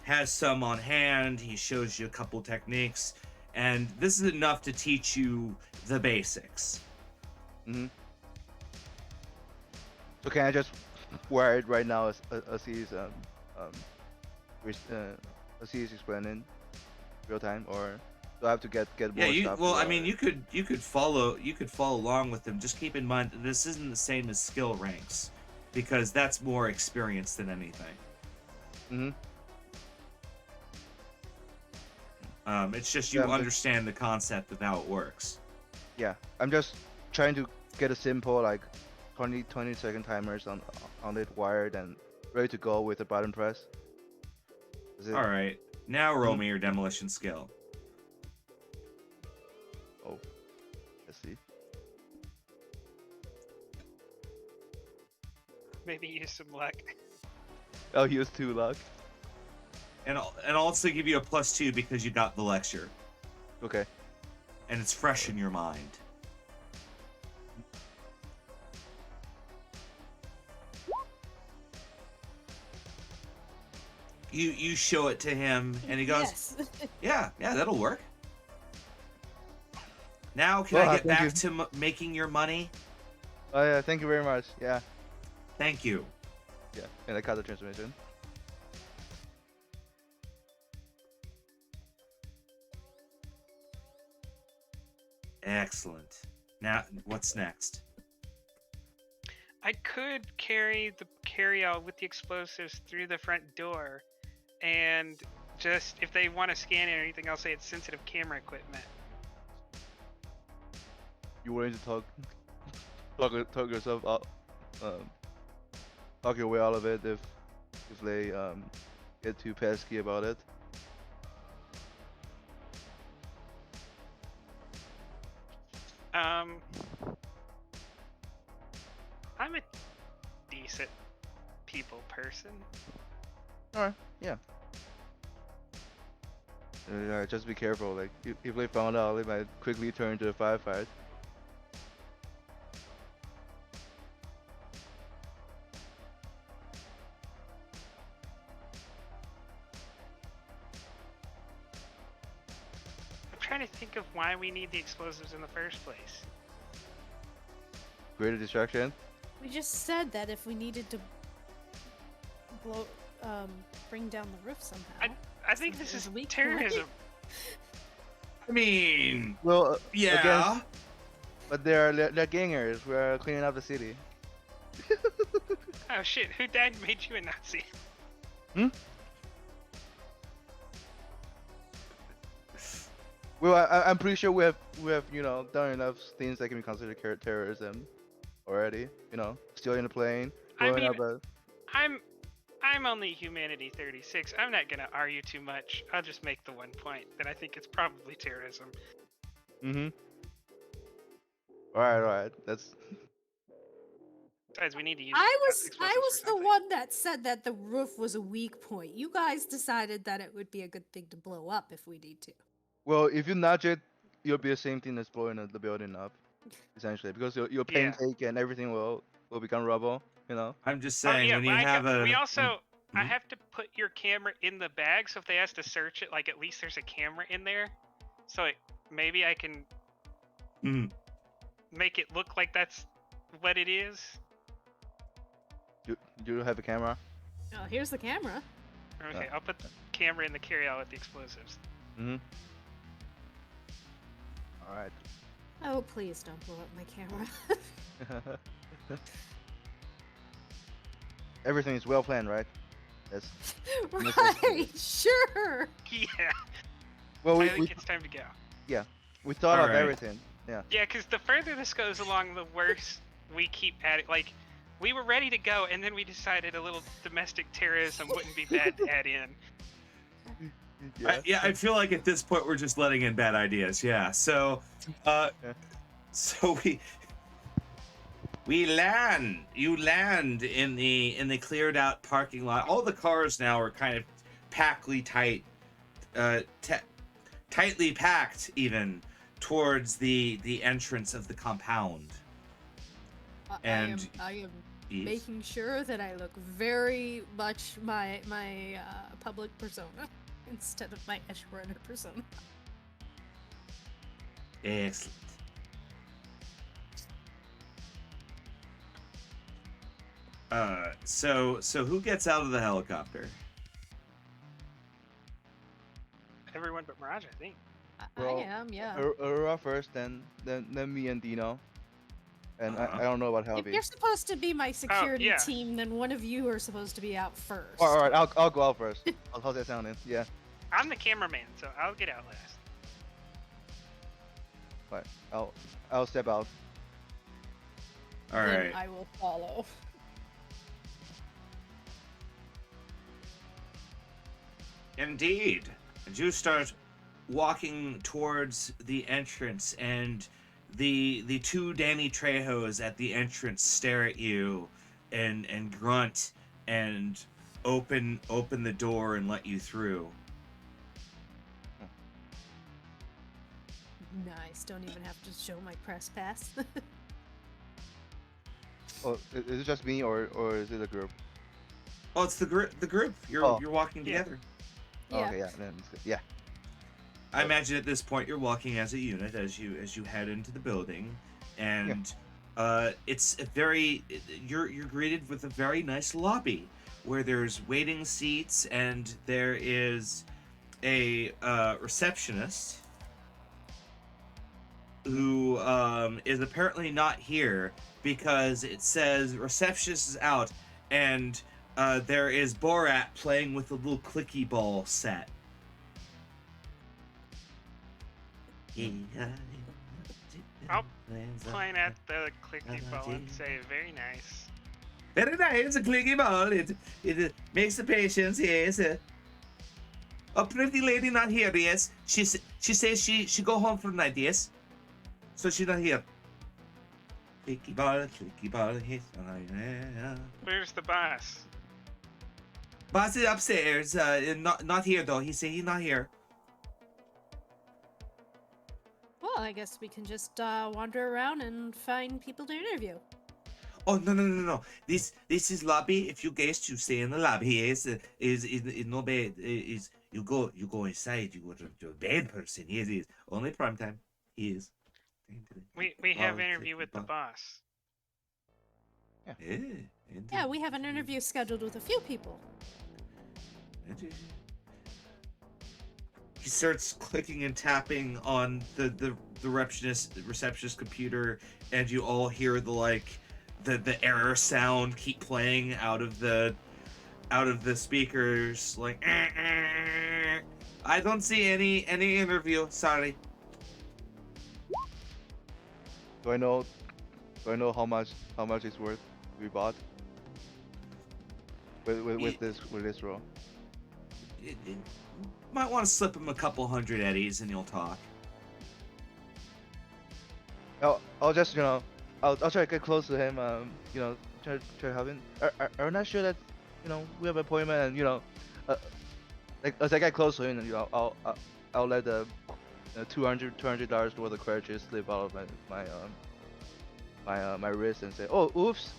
has some on hand. He shows you a couple techniques, and this is enough to teach you the basics. Hmm. So can I just wire it right now as he's as he's explaining real time, or do I have to get Yeah, more stuff? well, I mean, you could follow along with them. Just keep in mind that this isn't the same as skill ranks, because that's more experience than anything. Mm-hmm. It's just you Yeah, but- understand the concept of how it works. Yeah, I'm just trying to get a simple like 20-second timers on it wired and ready to go with a button press. Is it? All right, now roll Mhm. me your demolition skill. Oh, let's see. Maybe use some luck. I'll use 2 luck. And I'll also give you a +2 because you got the lecture, Okay. and it's fresh in your mind. You show it to him, and he goes, Yes. "Yeah, that'll work." Now, can Well, I get thank back you. to making your money? Oh yeah, thank you very much. Yeah. Thank you. Yeah. And I cut the transmission. Excellent. Now, what's next? I could carry the carry-out with the explosives through the front door, and just if they want to scan it or anything, I'll say it's sensitive camera equipment. You willing to talk yourself out, talk your way out of it if they get too pesky about it? I'm a decent people person. Alright, yeah. Just be careful. Like, if they found out, they might quickly turn to a firefight. I'm trying to think of why we need the explosives in the first place. Greater distraction. We just said that if we needed to blow, bring down the roof somehow. I think this There's is a weak terrorism. I mean, Well, yeah. against- but they're gangers. We're cleaning up the city. Oh shit, who died and made you a Nazi? Well, I'm pretty sure we have done enough things that can be considered terrorism already. Stealing a plane, I blowing mean, up a. I'm only Humanity 36. I'm not gonna argue too much. I'll just make the one point that I think it's probably terrorism. Mm-hmm. All right. That's. Besides, we need to use. I was explosives for the something. one that said that the roof was a weak point. You guys decided that it would be a good thing to blow up if we need to. Well, if you nudge it, it'll be the same thing as blowing the building up, essentially, because your pancake and everything will become rubble. I'm just Oh saying yeah, when you but have a. we also. I Mhm. have to put your camera in the bag, so if they ask to search it, like at least there's a camera in there, so maybe I can Mhm. make it look like that's what it is. Do you have a camera? Oh, here's the camera. Okay, I'll put the camera in the carry-out with the explosives. Mm-hmm. All right. Oh, please don't blow up my camera. Everything is well planned, right? Yes. Right, sure. Yeah, Well, I think it's time to go. we thought of Alright. everything. Yeah. Yeah, because the further this goes along, the worse we keep at it. Like, we were ready to go, and then we decided a little domestic terrorism wouldn't be bad to add in. I feel like at this point we're just letting in bad ideas. Yeah. So, so we land. You land in the cleared out parking lot. All the cars now are kind of tightly packed even towards the entrance of the compound. And I am Yes. making sure that I look very much my public persona instead of my Edgeburner persona. Excellent. So who gets out of the helicopter? Everyone but Mirage, I think. Well, I am, yeah. Aurora first, then me and Dino, and I don't know about If Helvy. you're supposed to be my security yeah. team, then one of you are supposed to be out first. All right, I'll go out first. How's that sounding? Yeah. I'm the cameraman, so I'll get out last. Right. I'll step out. All Then right. I will follow. Indeed. And you start walking towards the entrance, and the two Danny Trejos at the entrance stare at you and grunt and open the door and let you through. Nice. Don't even have to show my press pass. Oh, is it just me or is it a group? Oh, it's the group. You're Oh. you're walking Yeah. together. Oh, Yeah. okay, yeah, then it's good. Yeah. I imagine at this point you're walking as a unit as you head into the building, and it's a very you're greeted with a very nice lobby where there's waiting seats and there is a receptionist who is apparently not here because it says receptionist is out and there is Borat playing with a little clicky ball set. I'll point at the clicky ball and say, very nice. Very nice, a clicky ball. It makes the patients, yes. A pretty lady not here, yes. She says she go home for the night, yes. So she not here. Clicky ball, yes. Where's the boss? Boss is upstairs. Not here though. He say he not here. Well, I guess we can just wander around and find people to interview. Oh no. This is lobby. If you guys to stay in the lobby, yes, is no bed. Is you go inside. You go to a bed person. Yes, is only prime time. He is. We have interview with the boss. Yeah, we have an interview scheduled with a few people. He starts clicking and tapping on the receptionist computer, and you all hear the error sound keep playing out of the speakers, like I don't see any interview, sorry. Do I know how much it's worth to be bought with this role? You might want to slip him a couple hundred eddies and you'll talk. I'll just I'll try to get close to him. Try to help him. Are not sure that we have an appointment, and like as I get close to him, and I'll let the $200 worth of credit slip out of my wrist and say, oh, oops,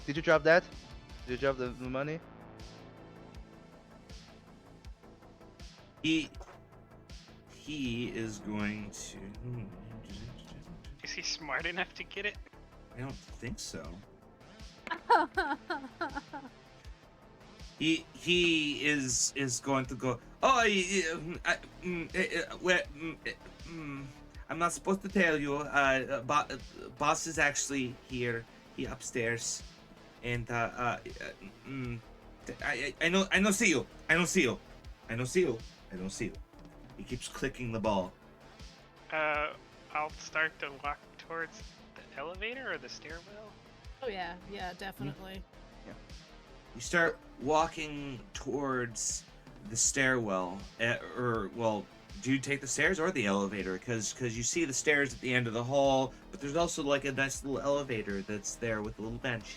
did you drop that? Did you drop the money? He is going to. Is he smart enough to get it? I don't think so. He is going to go. Oh, I'm not supposed to tell you. Boss is actually here. He upstairs, and I don't see you. I don't see you. He keeps clicking the ball. I'll start to walk towards the elevator or the stairwell. Oh yeah, definitely. You start walking towards the stairwell, do you take the stairs or the elevator? Because you see the stairs at the end of the hall, but there's also like a nice little elevator that's there with a little bench.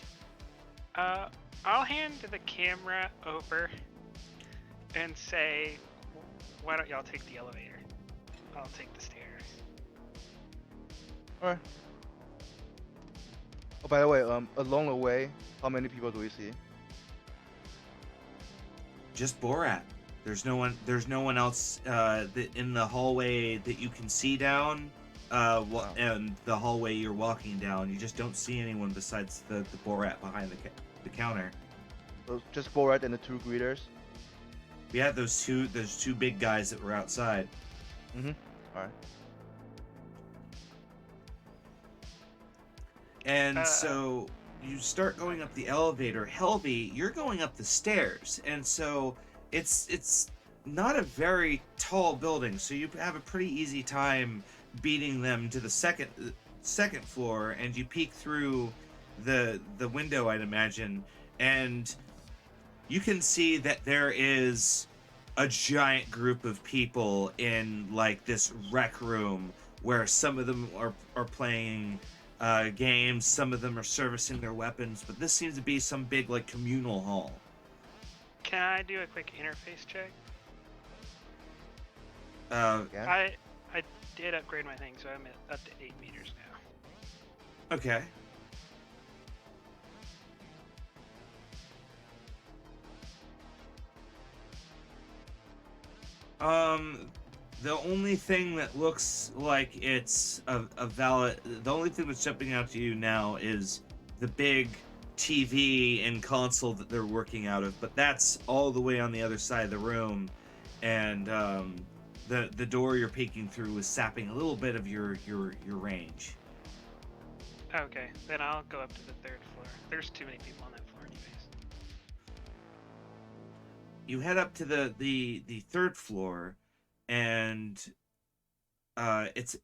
I'll hand the camera over and say, why don't y'all take the elevator? I'll take the stairs. Alright. Oh, by the way, along the way, how many people do we see? Just Borat. There's no one else in the hallway that you can see down. And the hallway you're walking down, you just don't see anyone besides the Borat behind the counter. So just Borat and the two greeters. We have those two big guys that were outside. Alright. And so you start going up the elevator. Helvey, you're going up the stairs, and so it's not a very tall building, so you have a pretty easy time beating them to the second floor, and you peek through the window, I'd imagine, and you can see that there is a giant group of people in like this rec room where some of them are playing games, some of them are servicing their weapons, but this seems to be some big like communal hall. Can I do a quick interface check? Yeah. I did upgrade my thing, so I'm up to 8 meters now. Okay. The only thing that looks like it's a valid, the only thing that's jumping out to you now is the big TV and console that they're working out of, but that's all the way on the other side of the room, and the door you're peeking through is sapping a little bit of your range. Okay, then I'll go up to the 3rd floor. There's too many people on that floor anyways. you head up to the third floor, and it's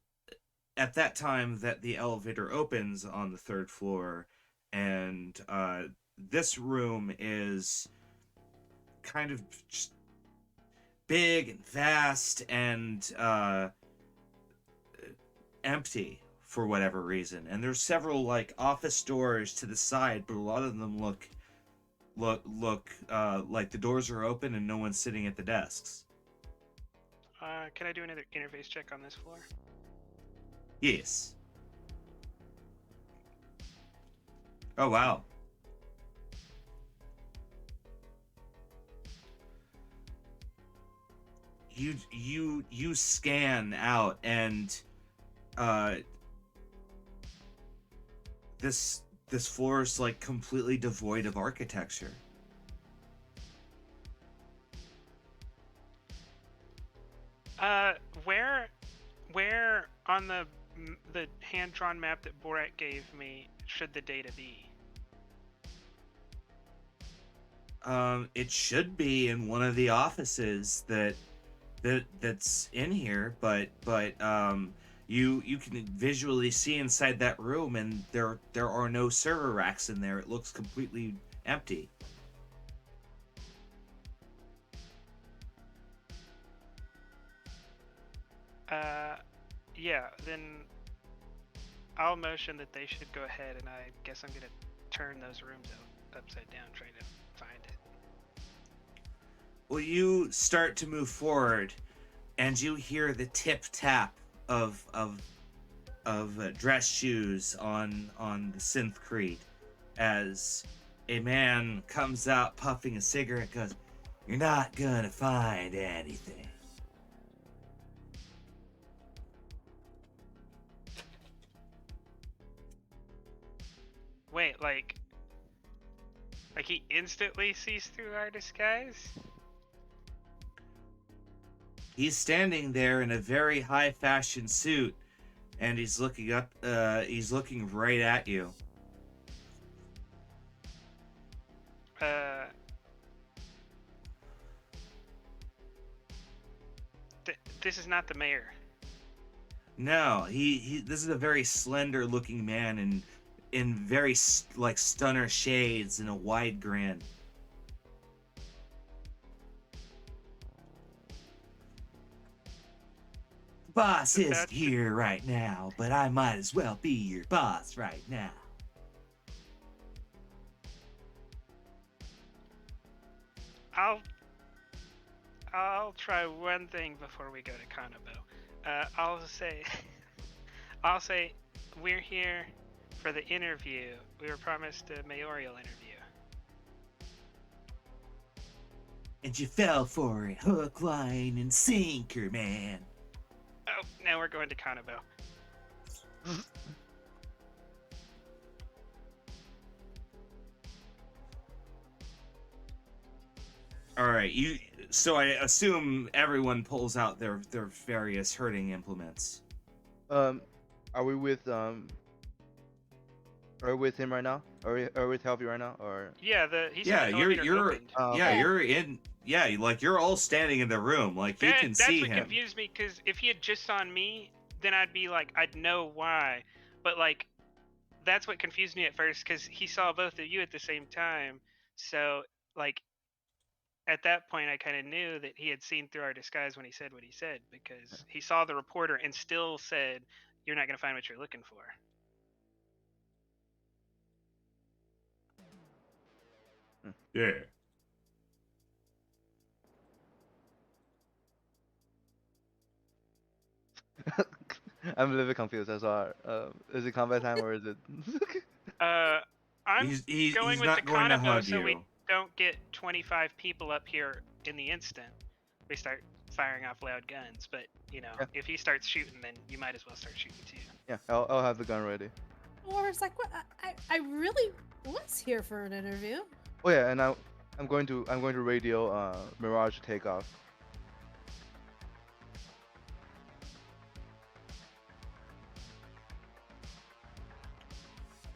at that time that the elevator opens on the third floor, and this room is kind of just big and vast and empty for whatever reason. And there's several like office doors to the side, but a lot of them look like the doors are open and no one's sitting at the desks. Can I do another interface check on this floor? Yes. Oh wow. You scan out, and this floor is like completely devoid of architecture. Where on the hand-drawn map that Borat gave me should the data be? It should be in one of the offices that's in here, but you can visually see inside that room, and there are no server racks in there. It looks completely empty. Yeah, then I'll motion that they should go ahead, and I guess I'm gonna turn those rooms upside down, trying to find it. Well, you start to move forward, and you hear the tip tap of dress shoes on the synthcrete as a man comes out puffing a cigarette and goes, "You're not gonna find anything." Wait, like he instantly sees through our disguise? He's standing there in a very high fashion suit, and he's looking up. He's looking right at you. This is not the mayor. No, he. This is a very slender looking man in very like stunner shades and a wide grin. Boss isn't here right now, but I might as well be your boss right now. I'll try one thing before we go to Kanabo. I'll say we're here for the interview. We were promised a mayoral interview. And you fell for it, hook, line, and sinker, man. Oh, now we're going to Kanabo. Alright, so I assume everyone pulls out their various herding implements. Are we with him right now? Are we with Healthy right now, or? Yeah, you're all standing in the room, like you can see him. That's what confused me, because if he had just on me, then I'd be like, I'd know why. But like, that's what confused me at first, because he saw both of you at the same time. So like, at that point, I kind of knew that he had seen through our disguise when he said what he said, because he saw the reporter and still said, "You're not going to find what you're looking for." Yeah. I'm a little bit confused. That's why. Is it combat time or is it? I'm he's going with not the going to Kanabo hug so you. we don't get 25 people up here in the instant. We start firing off loud guns, but you know, if he starts shooting, then you might as well start shooting too. Yeah, I'll have the gun ready. Or it's like, what? I really was here for an interview. Oh yeah, and I'm going to radio Mirage takeoff.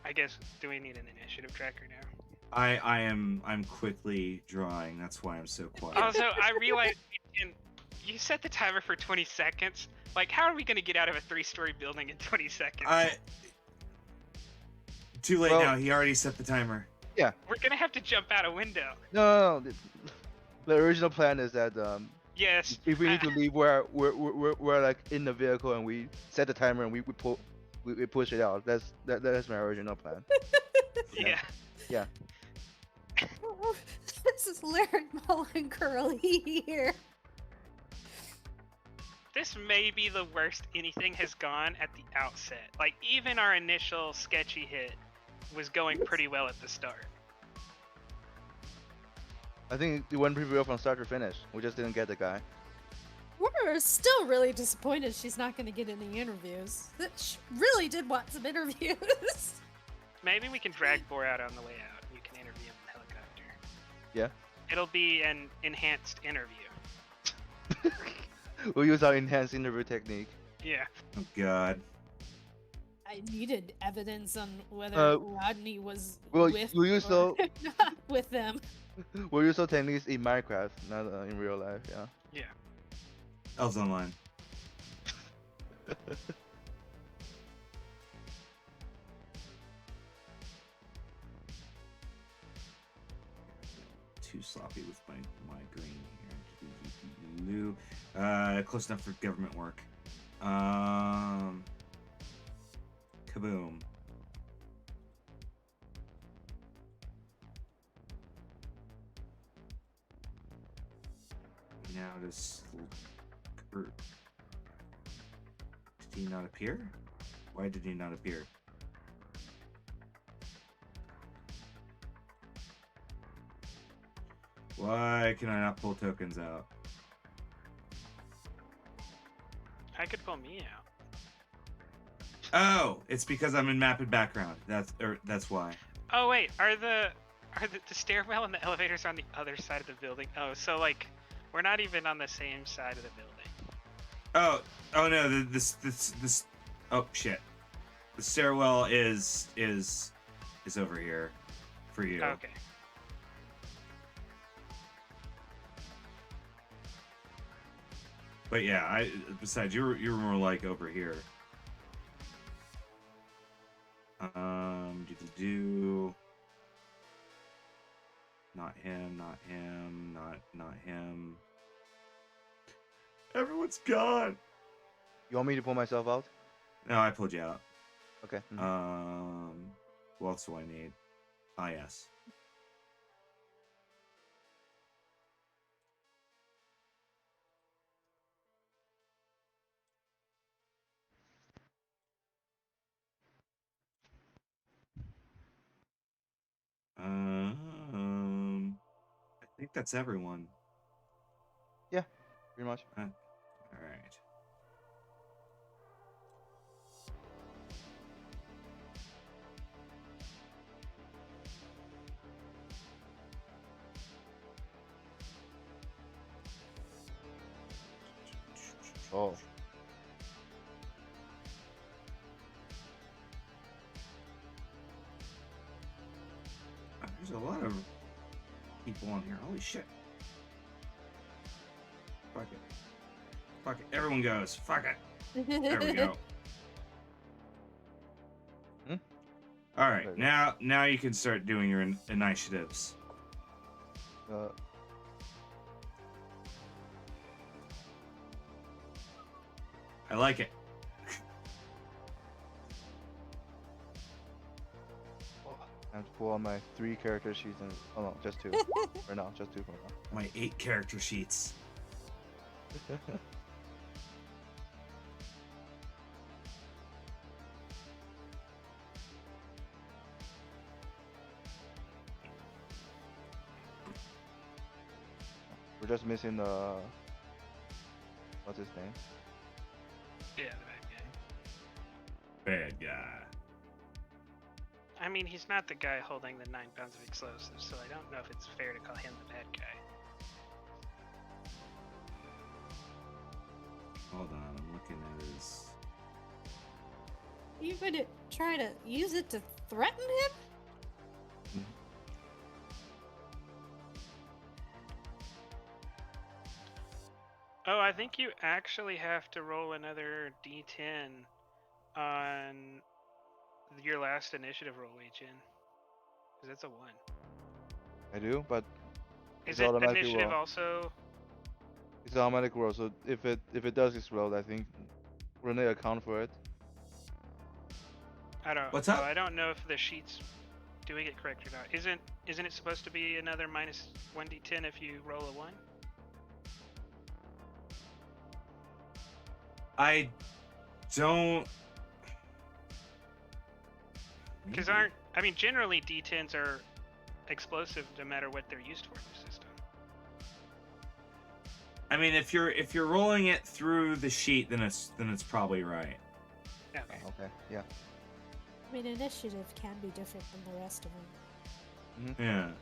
I guess, do we need an initiative tracker now? I'm quickly drawing. That's why I'm so quiet. Also, I realized you set the timer for 20 seconds. Like, how are we gonna get out of a 3-story building in 20 seconds? Too late Well- now. He already set the timer. We're gonna have to jump out a window. No. The original plan is that Yes. if we need to leave, we're like in the vehicle and we set the timer and we push it out. That's my original plan. Yeah. This is Larry Mullen Curly here. This may be the worst anything has gone at the outset. Like, even our initial sketchy hit was going pretty well at the start. I think it went pretty well from start to finish. We just didn't get the guy. We're still really disappointed she's not going to get any interviews. She really did want some interviews. Maybe we can drag Boar out on the way out. We can interview him in the helicopter. Yeah. It'll be an enhanced interview. We'll use our enhanced interview technique. Yeah. Oh God. I needed evidence on whether Rodney was we'll with use or not with them. We'll use those techniques in Minecraft, not in real life. Yeah. Yeah. Elves Online. Too sloppy with my green here. Close enough for government work. Kaboom. Now does Did he not appear? Why did he not appear? Why can I not pull tokens out? I could pull me out. Oh, it's because I'm in map and background. That's why. Oh wait, are the stairwell and the elevators on the other side of the building? Oh, so like we're not even on the same side of the building. Oh no, this oh shit. The stairwell is over here for you. Okay. But yeah, besides you're more like over here. Do not him, not him, not him. Everyone's gone. You want me to pull myself out? No, I pulled you out. Okay. What else do I need? Ah, yes. I think that's everyone. Pretty much. All right. Oh. There's a lot of people on here. Holy shit. Fuck it. Fuck it. Everyone goes. Fuck it. There we go. All right. Now you can start doing your initiatives. I like it. I have to pull all my 3 character sheets and no, just 2. Right now, just 2 for now. My 8 character sheets. We're just missing the what's his name? Yeah, the bad guy. Bad guy. I mean, he's not the guy holding the 9 pounds of explosives, so I don't know if it's fair to call him the bad guy. Hold on, I'm looking at his. You gonna try to use it to threaten him? Oh, I think you actually have to roll another d10 on your last initiative roll, Ichin. Because it's a 1. I do, but Is it's it automatically initiative roll. also? It's automatic roll, so if it does explode, I think we're gonna account for it. What's up? I don't know if the sheet's doing it correct or not. Isn't it supposed to be another minus 1d10 if you roll a 1? I don't. Because generally d10s are explosive no matter what they're used for in the system. I mean, if you're rolling it through the sheet, then it's probably right. Yeah. Okay, yeah. I mean, initiative can be different than the rest of them. Yeah.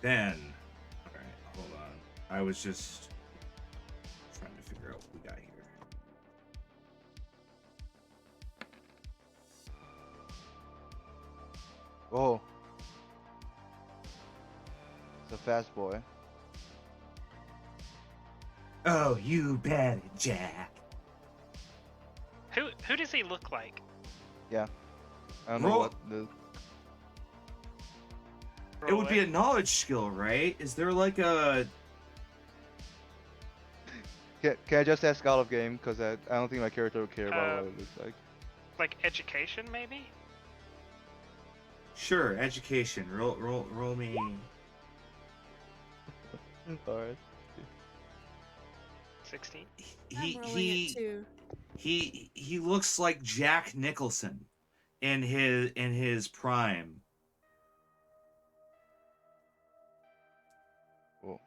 Then, all right, hold on. I was just trying to figure out what we got here. Oh. It's a fast boy. Oh, you bet it, Jack. Who does he look like? Yeah. I don't know Roll- what the. It would be a knowledge skill, right? Is there like a... Can I just ask out of game? Because I don't think my character would care about what it looks like education maybe? Sure, education. Roll me. like. Alright. 16. I'm rolling it too. He looks like Jack Nicholson in his prime. Oh.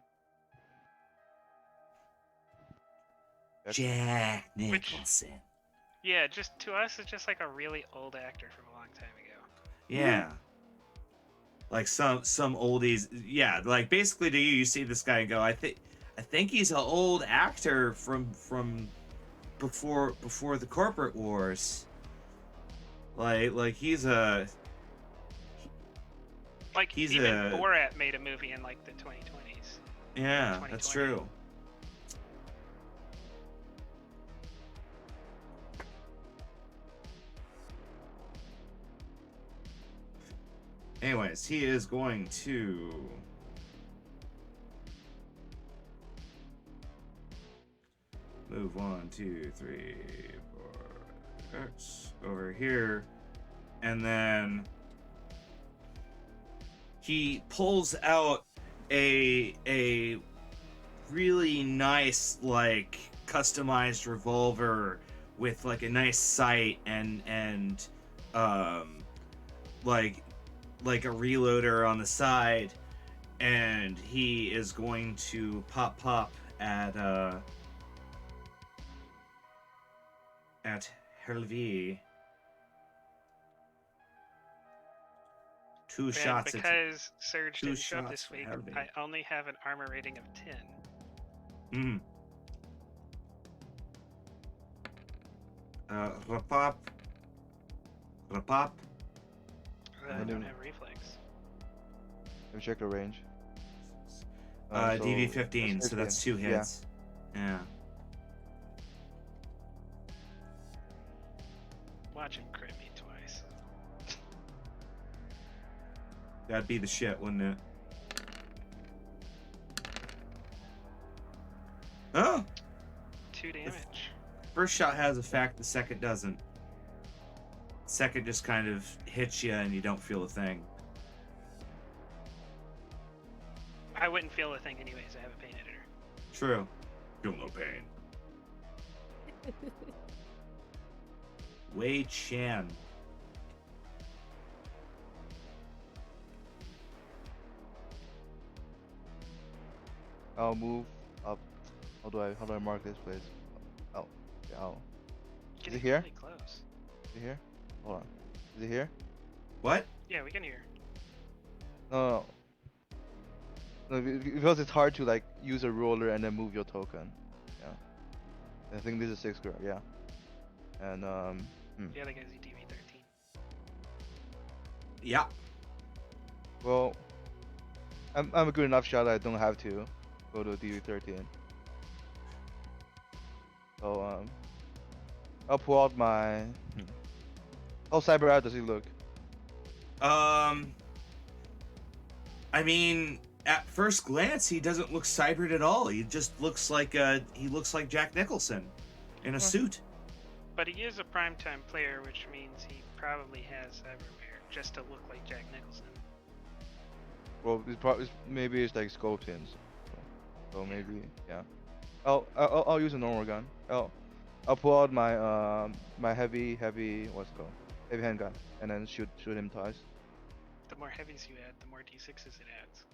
Jack Nicholson. Yeah, just to us it's just like a really old actor from a long time ago. Yeah. Like some oldies. Yeah, like basically to you see this guy and go, I think he's an old actor from before the corporate wars. Like he's a Like he's even a Borat made a movie in like the 2020s. yeah, that's 2020. true. Anyways, he is going to move 1, 2, 3, 4 X over here, and then he pulls out a really nice, like, customized revolver with like a nice sight and like a reloader on the side, and he is going to pop at Helvi. Two And shots at because Surge two didn't show up shots this for week, Harvey. I only have an armor rating of 10. Rapop. I don't don't have reflex. Let me check the range. DV 15, so that's 2 Yeah. hits. Yeah. Watch him crit me twice. That'd be the shit, wouldn't it? Oh! 2 damage. First shot has effect, the second doesn't. Second just kind of hits you and you don't feel a thing. I wouldn't feel a thing anyways, I have a pain editor. True. Feel no pain. Wei Chan. I'll move up. How do I mark this place? Oh, yeah. Oh. Is it Getting here? really close. Is it here? Hold on. Is it here? What? Yeah, we can hear. No. Because it's hard to like use a roller and then move your token. Yeah. I think this is 6 square. Yeah. And The other guy's EDV 13. Yeah. Well, I'm a good enough shot that I don't have to go to DV13. So I'll pull out my. How cyber out does he look? I mean, at first glance, he doesn't look cybered at all. He just looks like Jack Nicholson in a suit. But he is a primetime player, which means he probably has cyberware just to look like Jack Nicholson. Well, maybe it's like scorpions. So maybe yeah. I'll use a normal gun. I'll pull out my my heavy what's it called? Heavy handgun and then shoot him twice. The more heavies you add, the more d6s it adds.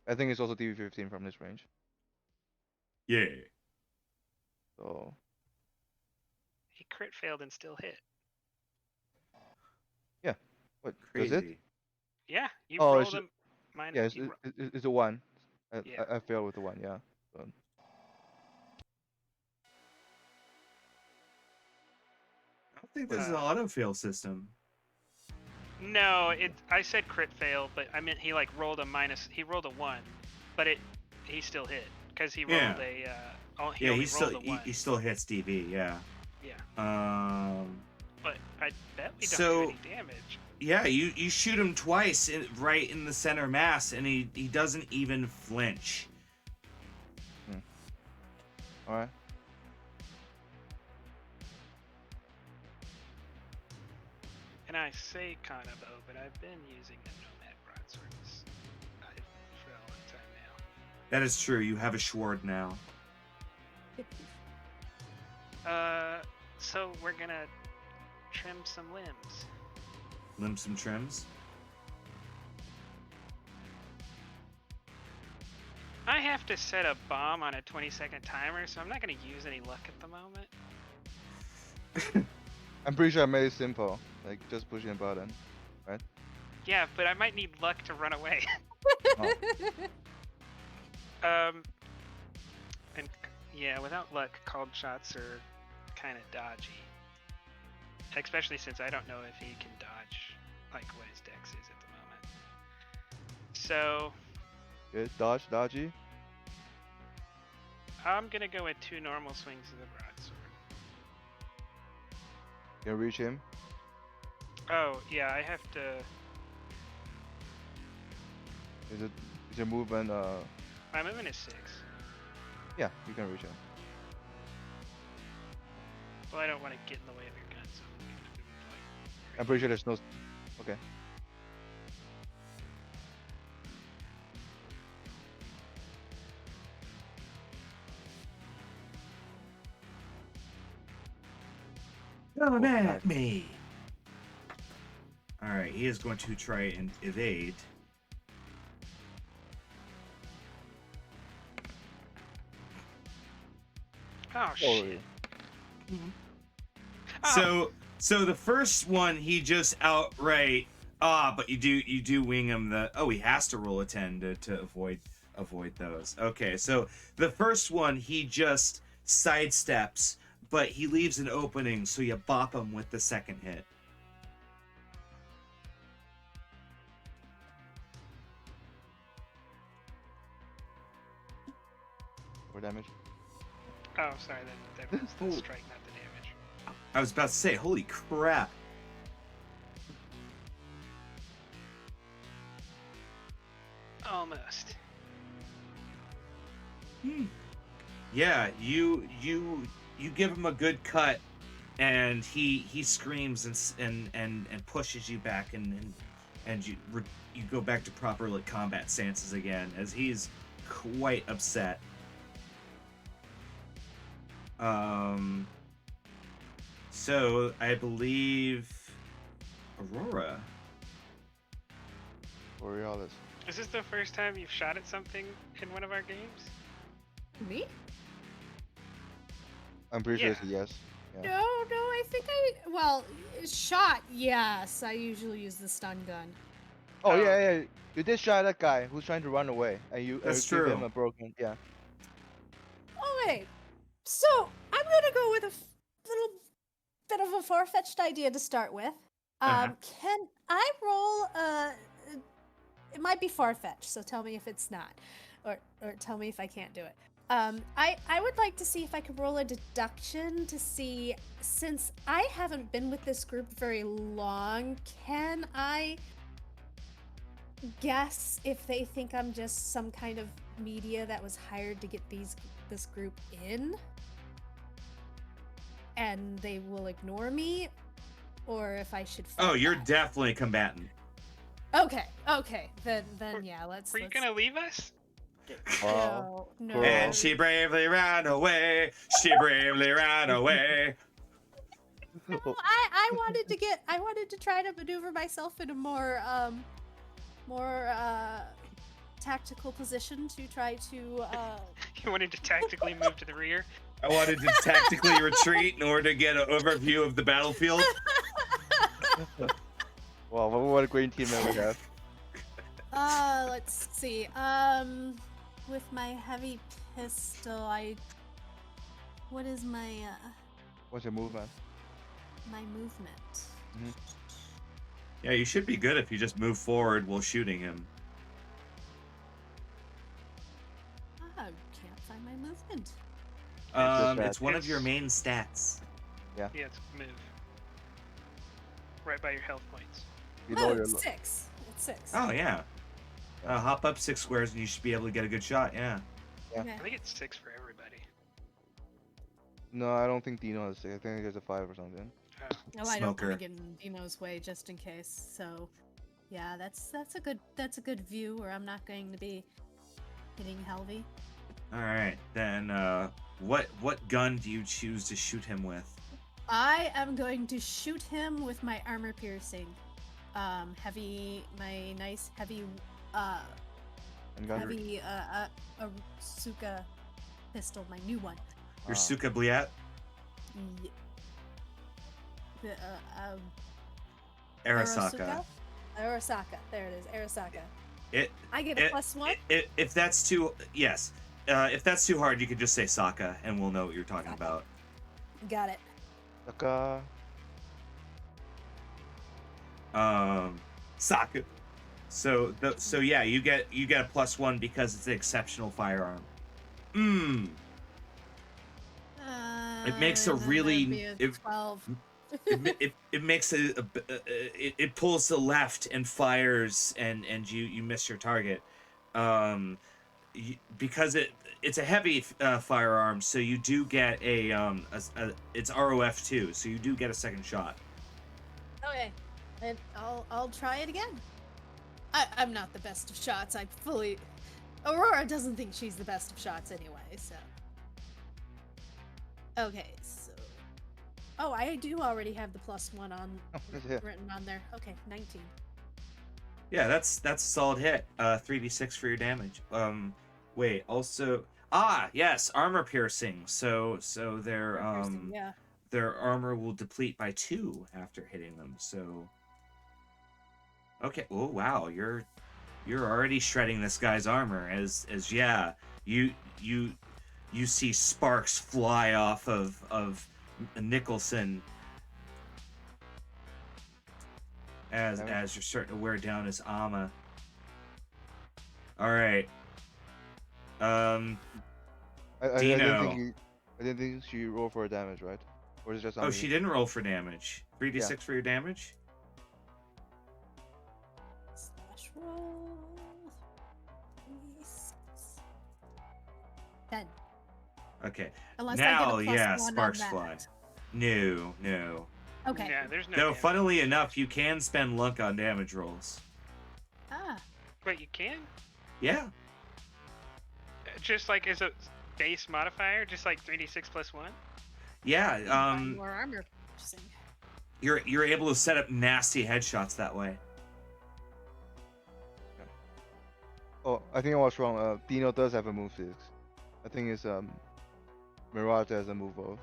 I think it's also DV15 from this range. Yeah. So He crit failed and still hit. what? Crazy. Does it? Yeah, you Oh, rolled him. Yeah, it's a 1. Yeah. I failed with a 1. Yeah. So. I don't think this is an auto-fail system. No, I said crit fail, but I meant he like rolled a minus. He rolled a 1, but he still hit because he rolled Yeah. he He rolled a 1. he still hits DV. Yeah. Yeah. But I bet we don't do any damage. Yeah, you shoot him twice right in the center mass, and he doesn't even flinch. All right. And I say Kanabo, but I've been using the Nomad broadswords for a long time now. That is true. You have a Schward now. So we're gonna trim some limbs. Limps and trims. I have to set a bomb on a 20-second timer, so I'm not gonna use any luck at the moment. I'm pretty sure I made it simple, like just pushing a button, right? Yeah, but I might need luck to run away. Oh. And yeah, without luck, called shots are kind of dodgy. Especially since I don't know if he can dodge, like what his dex is at the moment. So Good. Dodgy. I'm gonna go with 2 normal swings of the broadsword. Can you reach him? Oh yeah, I have to. Is your movement? My movement is 6. Yeah, you can reach him. Well, I don't want to get in the way of your gun, so I'm gonna move like. I'm pretty sure there's no. Okay. Come at me. All right, he is going to try and evade. Oh shit. So the first one he just outright but you do wing him he has to roll a 10 to avoid those. Okay, so the first one he just sidesteps, but he leaves an opening, so you bop him with the second hit. For damage. Oh, sorry, that was the strike, not the damage. I was about to say, holy crap. Almost. Yeah, you give him a good cut, and he screams and pushes you back, and you go back to proper like combat stances again, as he's quite upset. So I believe Aurora. Borealis. Is this the first time you've shot at something in one of our games? Me? I'm pretty sure it's a yes. Yeah. No, I think shot, yes. I usually use the stun gun. Oh yeah. You did shot that guy who's trying to run away, and you That's give true. him a broken. Yeah. Okay, so I'm gonna go with a little bit of a far-fetched idea to start with. Uh-huh. Can I roll? It might be far-fetched, so tell me if it's not, or tell me if I can't do it. I would like to see if I could roll a deduction to see, since I haven't been with this group very long, can I guess if they think I'm just some kind of media that was hired to get this group in, and they will ignore me, or if I should fight Oh, you're back? definitely a combatant. Okay, then yeah, let's. Were you gonna leave us? Wow. No, Cool. And she bravely ran away. She bravely ran away. No, I wanted to try to maneuver myself in a more tactical position to try to You wanted to tactically move to the rear. I wanted to tactically retreat in order to get an overview of the battlefield. Wow, what a great team that we have. let's see. With my heavy pistol, what is my What's your movement? my movement? Yeah, you should be good if you just move forward while shooting him. I can't find my movement. It's one of your It's- main stats. Yeah, it's move. Right by your health points. Below Oh, your it's 6. It's 6. Oh yeah. Hop up 6 squares and you should be able to get a good shot. Yeah. Yeah. Okay. I think it's 6 for everybody. No, I don't think Dino has 6. I think there's a 5 or something. Oh. No, I don't Smoker. want to get in Dino's way just in case. So, yeah, that's a good view where I'm not going to be hitting Helvy. All right. Then what gun do you choose to shoot him with? I am going to shoot him with my armor piercing, my nice heavy And gun. heavy Suka pistol, my new one. Your Suka Bliat? Ye- The Arasaka. Arasaka. There it is. Arasaka. It I get a +1. if that's too yes. If that's too hard, you could just say Saka, and we'll know what you're talking Saka. about. Got it. Saka. Saka. So yeah, you get a +1 because it's an exceptional firearm. It makes a then really- that'd be a 12. it makes it pulls to the left and fires and you miss your target. Because it's a heavy firearm, so you do get it's ROF 2, so you do get a second shot. Okay, and I'll try it again. I'm not the best of shots. Aurora doesn't think she's the best of shots anyway. So okay, so I do already have the +1 on Yeah. written on there. Okay, 19. Yeah, that's a solid hit. 3d6 for your damage. Wait, also yes, armor piercing. So their Interesting, yeah. their armor will deplete by 2 after hitting them. So okay. Oh wow, you're already shredding this guy's armor as yeah, you see sparks fly off of Nicholson as you're starting to wear down his armor. All right. I Dino. didn't think she rolled for damage, right? Or is it just on Oh, me? she didn't roll for damage. 3d6 for your damage. Slash roll. 10. Okay. Unless Now, I get a yeah, +1 on sparks that. fly. No. Okay. Yeah, there's no. No, damage. funnily enough, you can spend luck on damage rolls. Ah. Wait, you can? Yeah. Just like as a base modifier, just like 3d6 +1. Yeah. More armor purchasing. You're able to set up nasty headshots that way. Oh, I think I was wrong. Dino does have a move 6. I think it's Mirage has a move of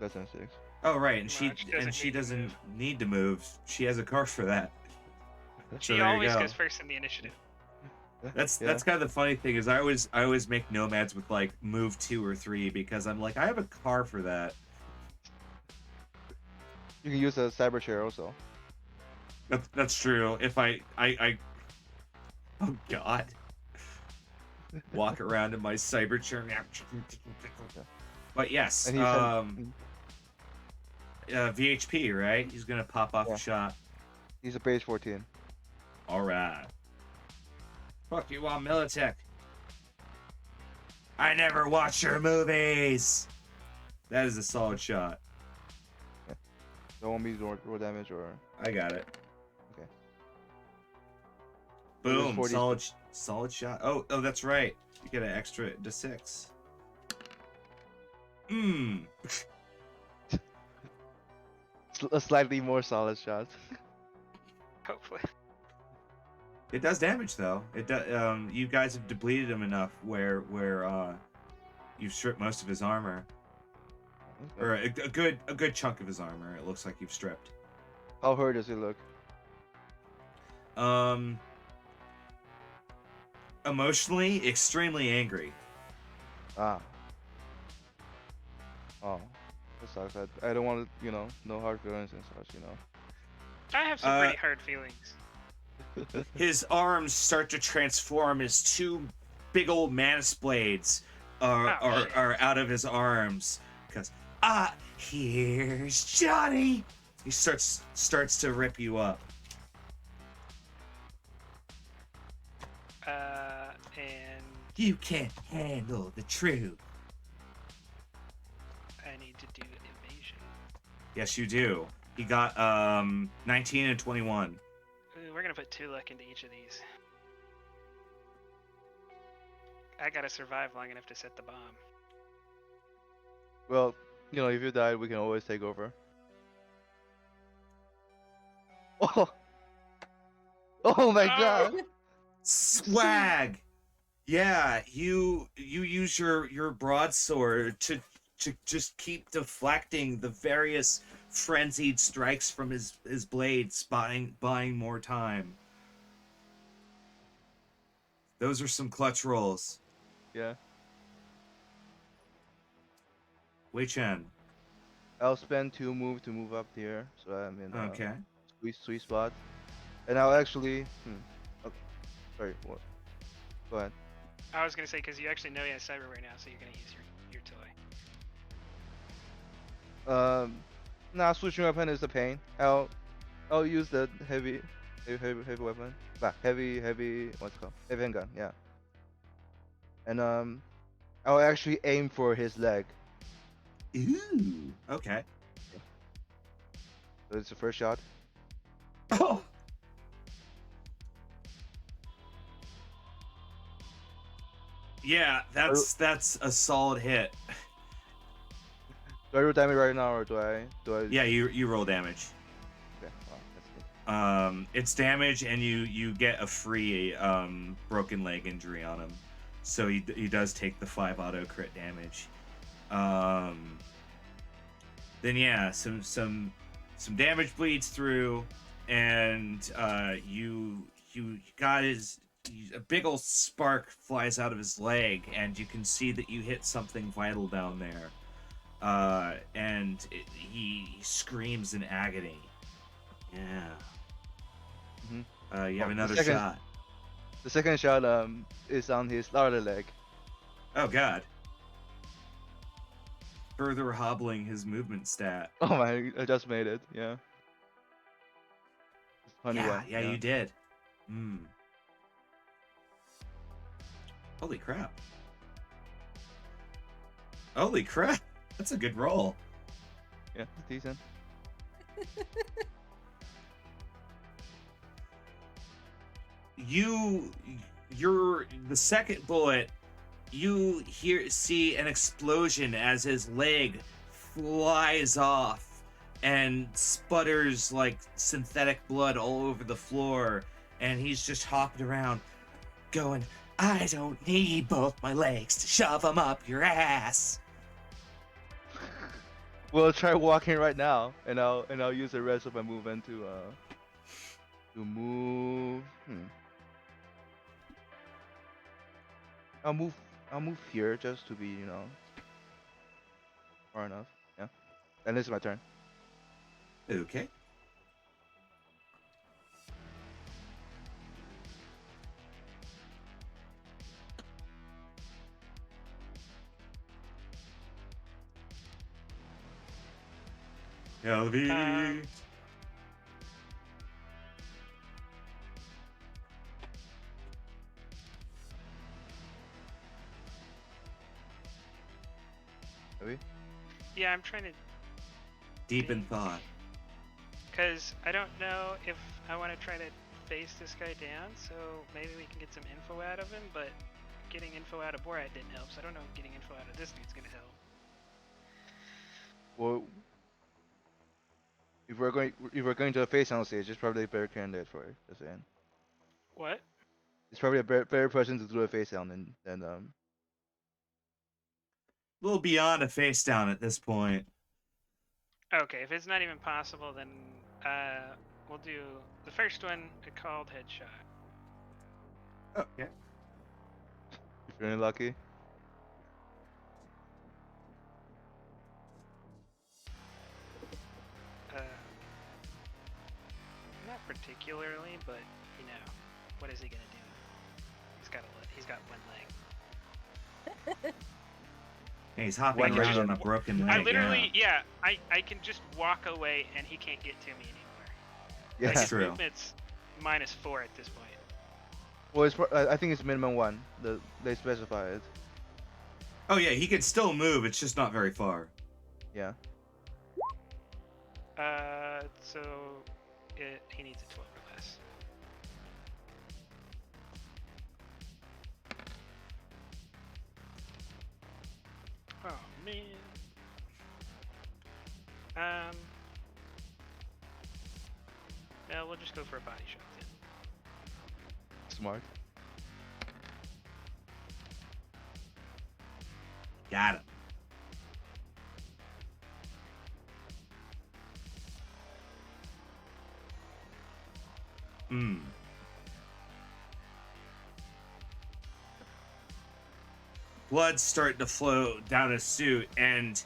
less than 6. Oh right, and Mirage doesn't she need to doesn't move. need to move. She has a car for that. She So there you always go. goes first in the initiative. That's Yeah. kind of the funny thing is I always make nomads with like move 2 or 3 because I'm like I have a car for that. You can use a cyber chair also. That's true. If I oh god, walk around in my cyber chair now. But yes, And he's VHP, right? He's gonna pop off Yeah. a shot. he's a page 14. All right. Fuck you on Militech. I never watch your movies. That is a solid shot. Don't want me to roll damage or I got it. Okay. So there's Boom. 40 Solid shot. Oh, that's right. You get an extra to 6. Mmm. a slightly more solid shot. Hopefully. It does damage though. It does. You guys have depleted him enough where you've stripped most of his armor, Okay. or a good chunk of his armor. It looks like you've stripped. How hurt does he look? Emotionally, extremely angry. Ah. Oh. That sucks. I don't want to, no hard feelings and such, I have some pretty hard feelings. His arms start to transform as 2 big old manus blades are out of his arms. Because here's Johnny. He starts to rip you up. And You can't handle the truth. I need to do evasion. Yes, you do. He got 19 and 21. Ooh, we're gonna put 2 luck into each of these. I gotta survive long enough to set the bomb. Well, if you die, we can always take over. Oh! Oh my god! Swag. Yeah, you use your broadsword to just keep deflecting the various frenzied strikes from his blades, buying more time. Those are some clutch rolls. Yeah. Wei Chen. I'll spend 2 moves to move up here, so I'm in Okay. sweet spot. And I'll actually... Okay. Sorry, what? Go ahead. I was gonna say, because you actually know he has cyber right now, so you're gonna use your toy. Nah, switching weapon is a pain. I'll use the heavy weapon. Heavy, what's it called? Heavy handgun, yeah. And I'll actually aim for his leg. Ooh. Okay. So it's the first shot. Oh. Yeah, that's a solid hit. Do I roll damage right now, or do I? Yeah, you roll damage. Okay, wow, that's good. It's damage, and you get a free broken leg injury on him, so he does take the 5 auto crit damage. Then yeah, some damage bleeds through, and you got a big old spark flies out of his leg, and you can see that you hit something vital down there. And he screams in agony. Yeah. You have another shot. The second shot is on his other leg. Oh god. Further hobbling his movement stat. Oh my! I just made it. Yeah. 21. Yeah, you did. Holy crap. Holy crap. That's a good roll. Yeah, decent. The second bullet, you see an explosion as his leg flies off and sputters like synthetic blood all over the floor, and he's just hopping around going, I don't need both my legs to shove them up your ass. Well, try walking right now, and I'll use the rest of my movement to move. I'll move here just to be, far enough. Yeah. And this is my turn. Okay. LV. Maybe? Yeah, I'm trying to, Deep in thought. because I don't know if I want to try to face this guy down, so maybe we can get some info out of him, but getting info out of Borat didn't help, so I don't know if getting info out of this dude's gonna help. Well, if we're going to a face down stage, it's probably a better candidate for it. Just saying. What? It's probably a better person to do a face down than A little beyond a face down at this point. Okay, if it's not even possible, then we'll do the first one, a called headshot. Okay. if you're feeling lucky. Not particularly, but you know, what is he gonna do? He's got one leg. Yeah, he's hopping One around leg. on a broken leg. I literally, yeah, I can just walk away and he can't get to me anymore. Yeah. Like, That's his true. movement's -4 at this point. Well, I think it's minimum 1. They specify it. Oh yeah, he can still move. It's just not very far. Yeah. So he needs a 12 or less. Oh man. No, we'll just go for a body shot then. Smart. Got him. Hmm. Blood's starting to flow down his suit, and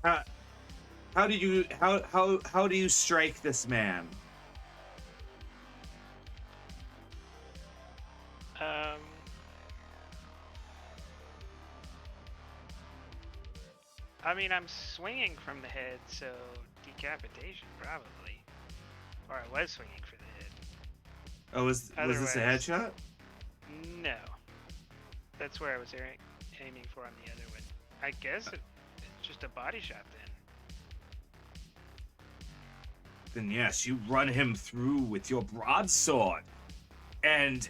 how do you strike this man? I mean, I'm swinging from the head, so decapitation probably. Or I was swinging for the head. Oh, was this a Otherwise- headshot? No. That's where I was aiming for on the other one. I guess it's just a body shot then. Then yes, you run him through with your broadsword, and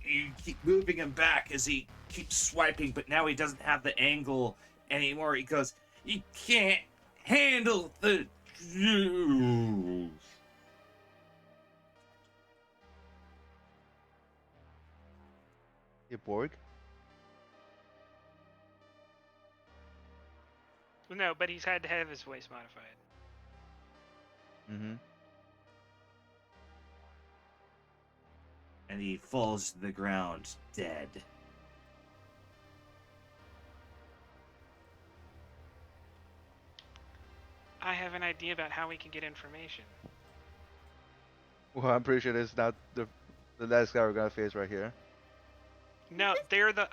you keep moving him back as he keeps swiping, but now he doesn't have the angle anymore. He goes, "You can't handle the truth." You Borg? No, but he's had to have his voice modified. Mm-hmm. And he falls to the ground, dead. I have an idea about how we can get information. Well, I'm pretty sure this is not the last guy we're gonna face right here. No,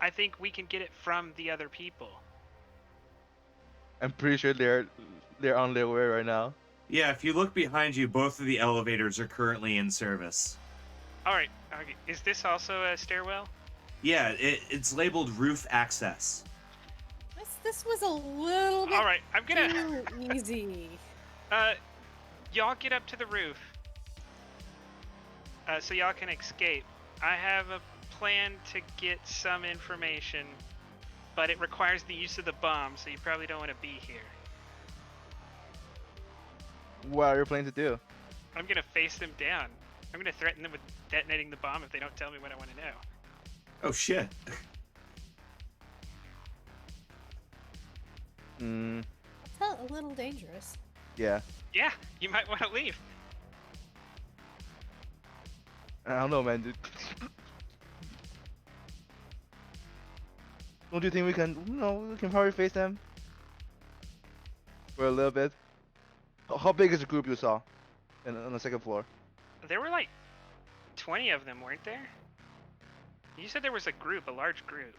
I think we can get it from the other people. I'm pretty sure they're on their way right now. Yeah, if you look behind you, both of the elevators are currently in service. Alright, okay. Is this also a stairwell? Yeah, it's labeled roof access. This was a little bit Alright, I'm gonna... too easy. Y'all get up to the roof. So y'all can escape. I have a plan to get some information, but it requires the use of the bomb, so you probably don't want to be here. What are you planning to do? I'm gonna face them down. I'm gonna threaten them with detonating the bomb if they don't tell me what I want to know. Oh shit. Felt a little dangerous. Yeah. Yeah, you might want to leave. I don't know, man, dude. Don't you think we can, we can probably face them? For a little bit? How big is the group you saw on the second floor? There were like 20 of them, weren't there? You said there was a group, a large group.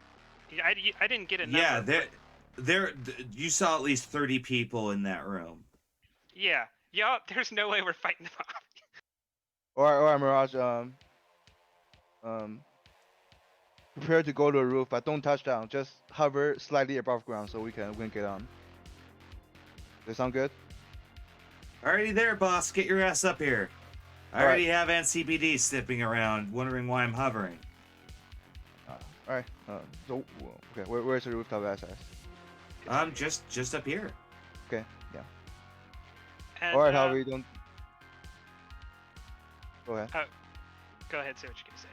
I didn't get a number. Yeah, but- you saw at least 30 people in that room. Yeah. Y'all, there's no way we're fighting them off. Alright, Mirage. Prepare to go to the roof, but don't touch down. Just hover slightly above ground so we can get on. Does that sound good? Already there, boss. Get your ass up here. I All already have NCPD sniffing around, wondering why I'm hovering. Alright. So okay, where's the rooftop access? I'm just up here. Okay, yeah. And, Alright, Howie, don't. Go ahead. Go ahead, say what you're gonna say.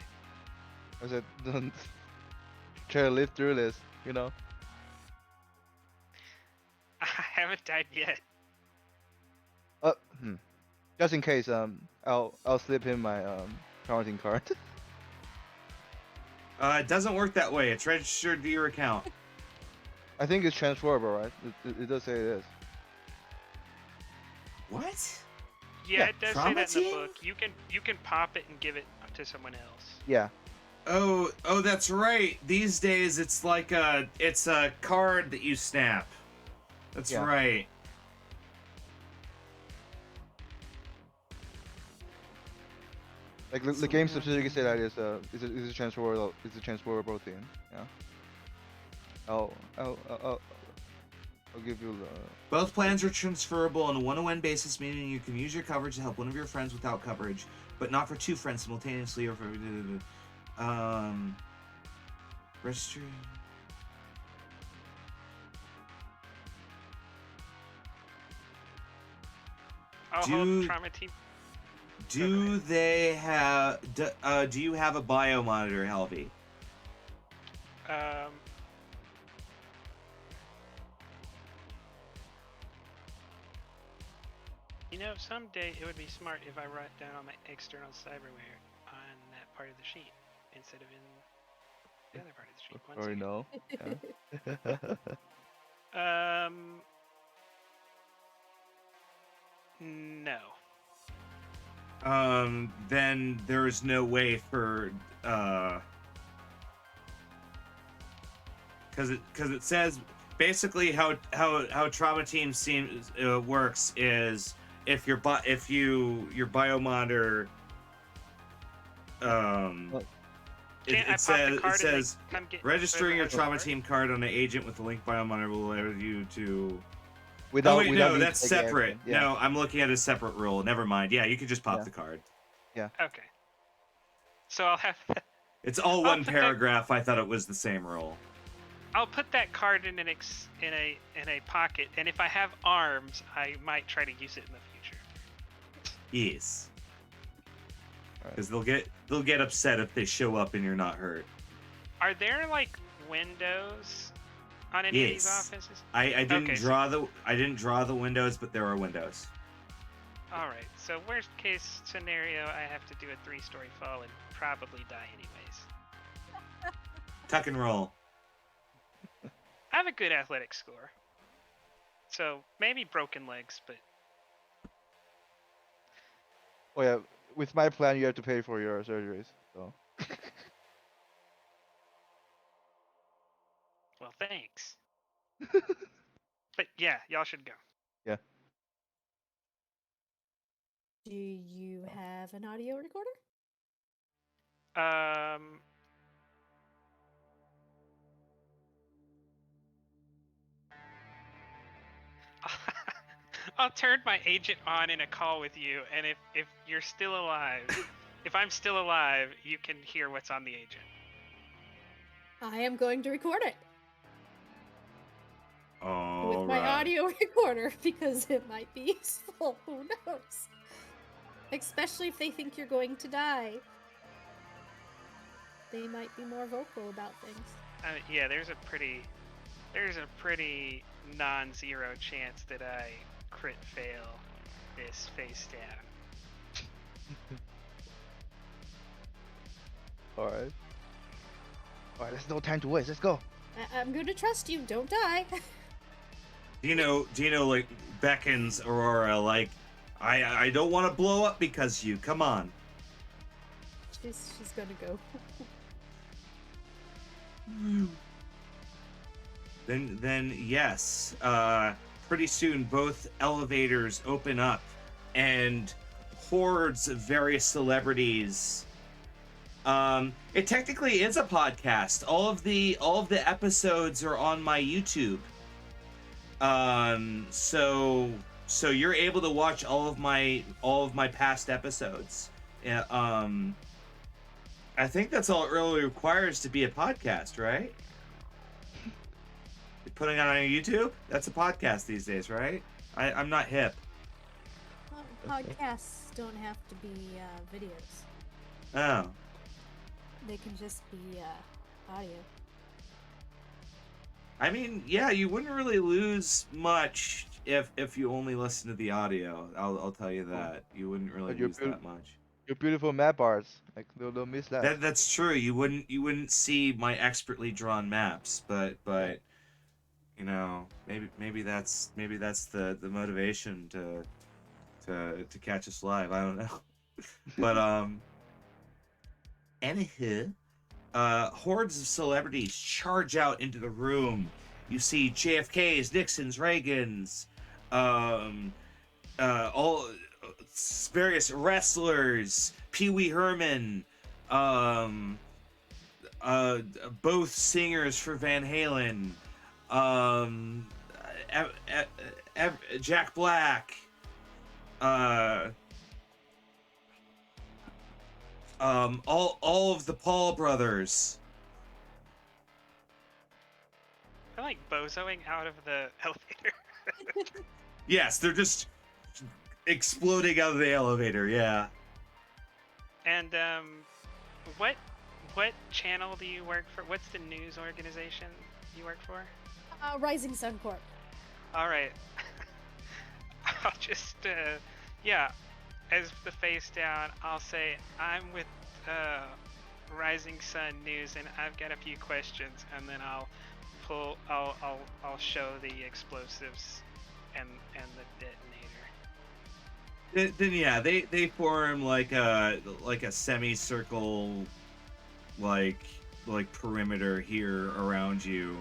I said, don't try to live through this, you know? I haven't died yet. Just in case, I'll slip him my quarantine card. It doesn't work that way. It's registered to your account. I think it's transferable, right? It does say it is. What? Yeah, Yeah, it does say trauma that in the team? book. You can pop it and give it to someone else. Yeah. Oh, that's right. These days, it's like it's a card that you snap. That's Yeah. right. Like the game specifically say that it's a transferable thing. Yeah. I'll give you the. Both plans are transferable on a one-to-one basis, meaning you can use your coverage to help one of your friends without coverage, but not for two friends simultaneously or for register. I'll Do- hold trauma team. Do they have? Do you have a bio monitor, Helvy? You know, someday it would be smart if I wrote down all my external cyberware on that part of the sheet instead of in the other part of the sheet. One Or second. no. No. Then there is no way for because it says basically how trauma team seems works is if your biomonitor Can't I it pop the says card and they says come get registering your whoever has the trauma card? team card on an agent with a link biomonitor will allow you to. Without, Oh wait, without no, me that's taking separate. action. Yeah. No, I'm looking at a separate rule. Never mind. Yeah, you can just pop Yeah. the card. Okay. So I'll have It's all I'll one put that- paragraph. I thought it was the same rule. I'll put that card in a pocket, and if I have arms, I might try to use it in the future. Yes. Alright. Because they'll get upset if they show up and you're not hurt. Are there like windows on any of these Yes. offices? I didn't Okay, so- draw the windows, but there are windows. All right. So worst case scenario, I have to do a 3-story fall and probably die anyways. Tuck and roll. I have a good athletic score, so maybe broken legs, but Oh yeah. With my plan, you have to pay for your surgeries. So. well, thanks. But yeah, y'all should go. Do you have an audio recorder? I'll turn my agent on in a call with you, and if you're still alive, if I'm still alive, you can hear what's on the agent. I am going to record it Oh. with my audio recorder because it might be useful. Who knows? Especially if they think you're going to die. They might be more vocal about things. Yeah, there's a pretty non-zero chance that I crit fail this face down. Alright. Alright, there's no time to waste. Let's go. I'm going to trust you. Don't die. Dino like beckons Aurora like, I don't want to blow up because you. Come on. She's gonna go. Then yes. Pretty soon both elevators open up, and hordes of various celebrities. It technically is a podcast. All of the episodes are on my YouTube. So you're able to watch all of my past episodes. Yeah. I think that's all it really requires to be a podcast, right? You're putting it on YouTube? That's a podcast these days, right? I'm not hip. Well, podcasts don't have to be videos. Oh. They can just be audio. I mean, yeah, you wouldn't really lose much if you only listen to the audio. I'll tell you that. You wouldn't really But you're lose that much. Your beautiful map arts, like don't miss that. That's true. You wouldn't see my expertly drawn maps, but you know, maybe that's the motivation to catch us live. I don't know. But anywho, hordes of celebrities charge out into the room. You see JFK's, Nixon's, Reagan's, all various wrestlers, Pee Wee Herman, both singers for Van Halen, Jack Black, all of the Paul brothers. I like bozoing out of the elevator. Yes, they're just exploding out of the elevator. Yeah. And what channel do you work for? What's the news organization you work for? Rising Sun Corp. All right. I'll just yeah, as the face down, I'll say I'm with Rising Sun News, and I've got a few questions, and then I'll show the explosives and the detonator. Then yeah, they form like a semicircle, like perimeter here around you.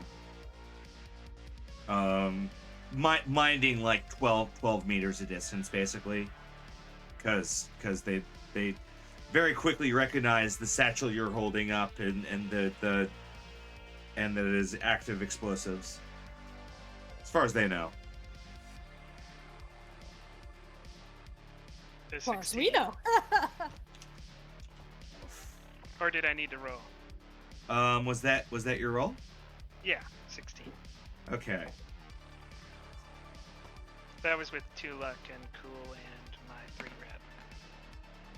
Minding like 12 meters of distance, basically, because they very quickly recognize the satchel you're holding up and that it is active explosives, as far as they know. Of course, we know. Or did I need to roll? Was that your roll? Yeah, 16. Okay. That was with 2 luck and cool and my 3 rep.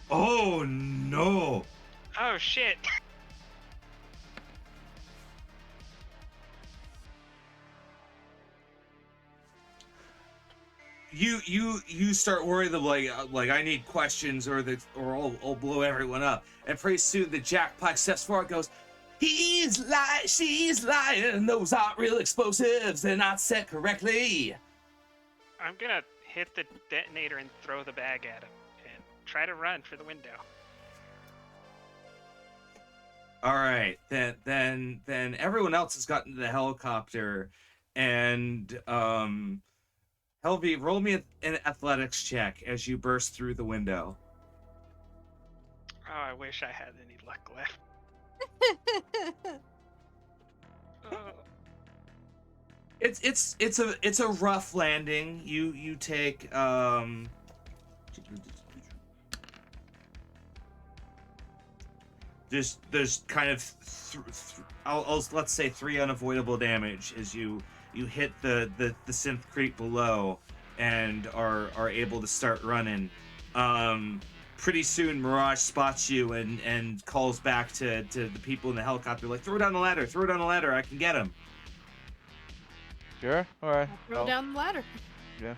Oh no! Oh shit! You start worrying them like I need questions or I'll blow everyone up. And pretty soon the Jack Pike steps forward and goes, "He's lying, she's lying. Those aren't real explosives. They're not set correctly." I'm gonna hit the detonator and throw the bag at him and try to run for the window. All right, then everyone else has gotten to the helicopter, and Helvy, roll me an athletics check as you burst through the window. Oh, I wish I had any luck left. Oh. It's a rough landing. You take there's kind of let's say 3 unavoidable damage as you hit the synth creep below and are able to start running. Pretty soon Mirage spots you and calls back to the people in the helicopter like, throw down the ladder, I can get him. Sure. All right. Throw down the ladder. Yeah.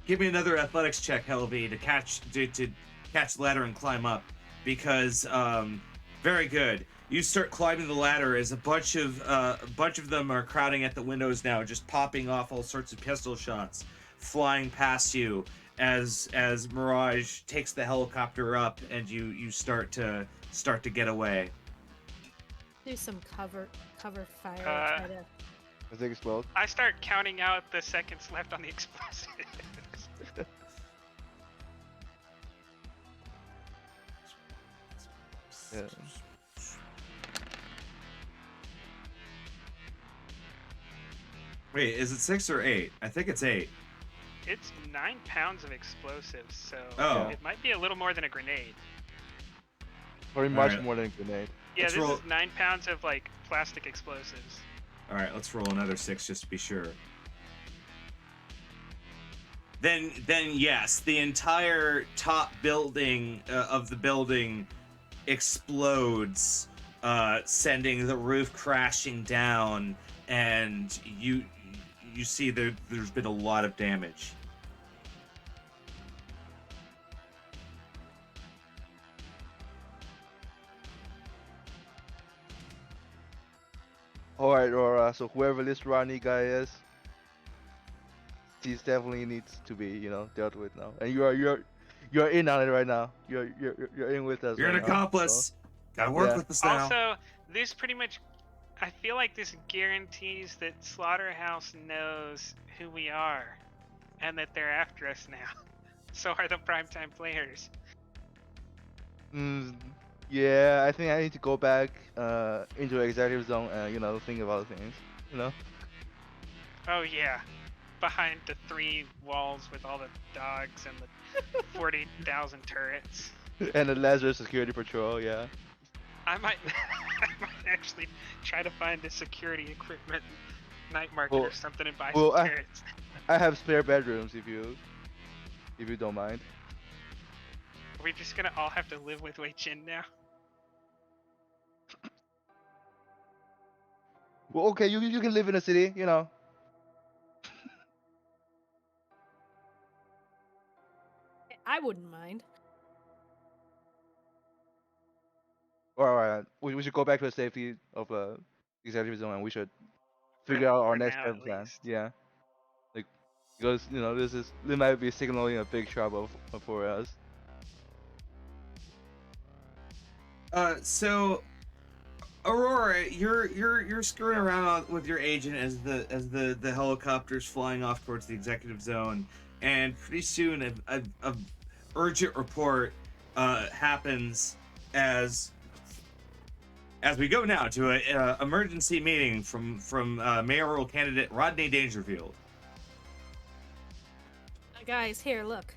Give me another athletics check, Helvy, to catch the ladder and climb up, because very good. you start climbing the ladder as a bunch of them are crowding at the windows now, just popping off all sorts of pistol shots, flying past you as Mirage takes the helicopter up and you start to get away. Do some cover fire. Try to... Does it explode? I start counting out the seconds left on the explosives. Yeah. Wait, is it 6 or 8? I think it's 8. It's 9 pounds of explosives, so Oh. it might be a little more than a grenade. Pretty much Alright. more than a grenade. Yeah, Let's this roll- is 9 pounds of like plastic explosives. All right, let's roll another 6 just to be sure. Then yes, the entire top building of the building explodes, sending the roof crashing down, and you see there's been a lot of damage. Alright, Aurora, so whoever this Ronnie guy is, he definitely needs to be, dealt with now. And you're in on it right now. You're in with us. You're an right now, accomplice. Gotta work Yeah. with us now. Also, this pretty much, I feel like this guarantees that Slaughterhouse knows who we are, and that they're after us now. So are the primetime players. Yeah, I think I need to go back into executive zone and think about things. Oh yeah, behind the 3 walls with all the dogs and the 40,000 turrets. And the Lazarus security patrol, yeah. I might actually try to find the security equipment night market Well- or something and buy well, some I- turrets. I have spare bedrooms if you don't mind. Are we just gonna all have to live with Wei Chin now? Well, okay, you can live in a city, I wouldn't mind. Alright, we should go back to the safety of executive zone and we should figure out our For next now, step at plan. least. Yeah. Like, because this might be signaling a big trouble for us. So Aurora, you're screwing around with your agent as the helicopter's flying off towards the executive zone, and pretty soon a urgent report happens as we go now to a emergency meeting from mayoral candidate Rodney Dangerfield. Guys, here, look.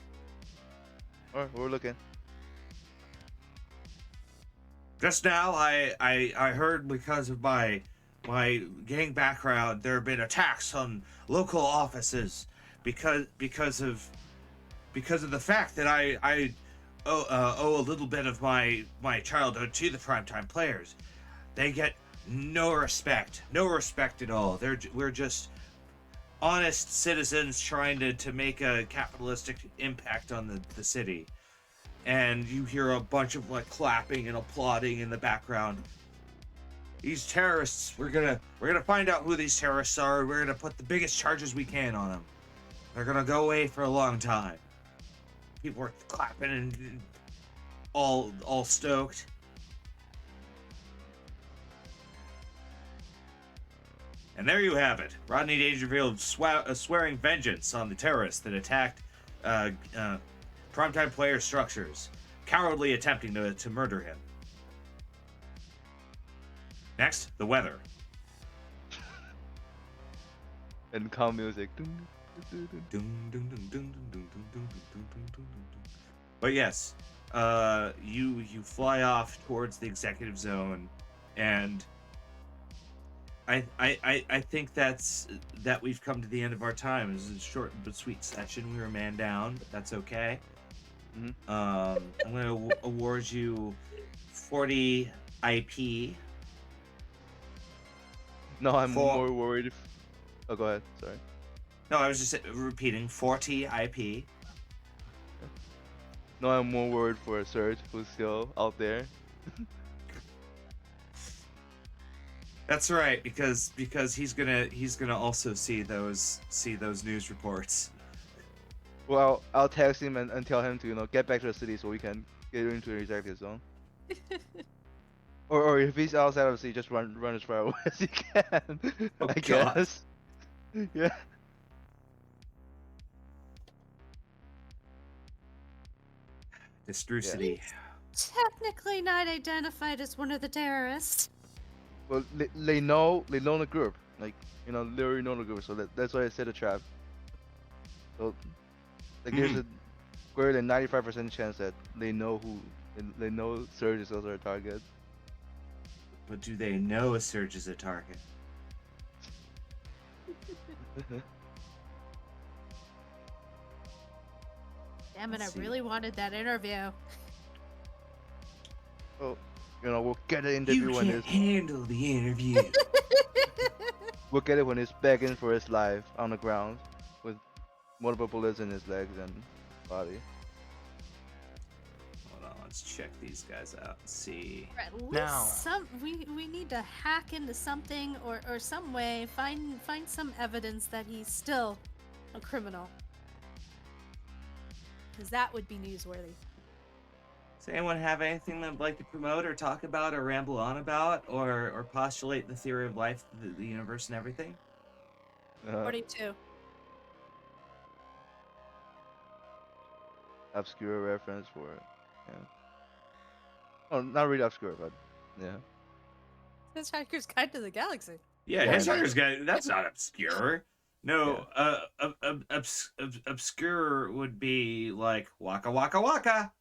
Alright, we're looking. Just now, I heard because of my gang background, there have been attacks on local offices because of the fact that I owe a little bit of my childhood to the primetime players. They get no respect at all. We're just honest citizens trying to make a capitalistic impact on the city. And you hear a bunch of clapping and applauding in the background. These terrorists, we're gonna find out who these terrorists are. We're gonna put the biggest charges we can on them. They're gonna go away for a long time. People are clapping and all stoked. And there you have it. Rodney Dangerfield swearing vengeance on the terrorists that attacked primetime player structures, cowardly attempting to murder him. Next, the weather. And calm music. But yes, you fly off towards the executive zone, and I think that we've come to the end of our time. It was a short but sweet session. We were man down, but that's okay. Mhm. I'm gonna award you 40 IP. No, I'm For- more worried. Oh, go ahead. Sorry. No, I was just repeating 40 IP. No, I'm more worried for Serge, who's still out there. That's right, because he's gonna also see those news reports. Well, I'll text him and tell him to get back to the city so we can get into the ejected zone. Or if he's outside of the city, just run as far away as you can. Oh, I God. guess. Yeah. Distrucity. Technically not identified as one of the terrorists. Well, they know the group, like they already know the group, so that's why I set a trap. So, like, there's a greater than 95% chance that they know they know Surge is also a target. But do they know a Surge is a target? Damn it, Let's see. I really wanted that interview. Oh, we'll get the interview You when can't handle the interview. we'll get it when he's begging for his life on the ground with multiple bullets in his legs and body. Hold on, let's check these guys out and see. Or at least Now. we need to hack into something or some way find some evidence that he's still a criminal. Because that would be newsworthy. Does anyone have anything they'd like to promote or talk about or ramble on about or postulate the theory of life, the universe, and everything? 42. Obscure reference for it. Yeah. Oh, not really obscure, but yeah. Hitchhiker's Guide to the Galaxy. Yeah, Why Hitchhiker's Guide. That's not obscure. No, Yeah. obscure would be like Waka Waka Waka.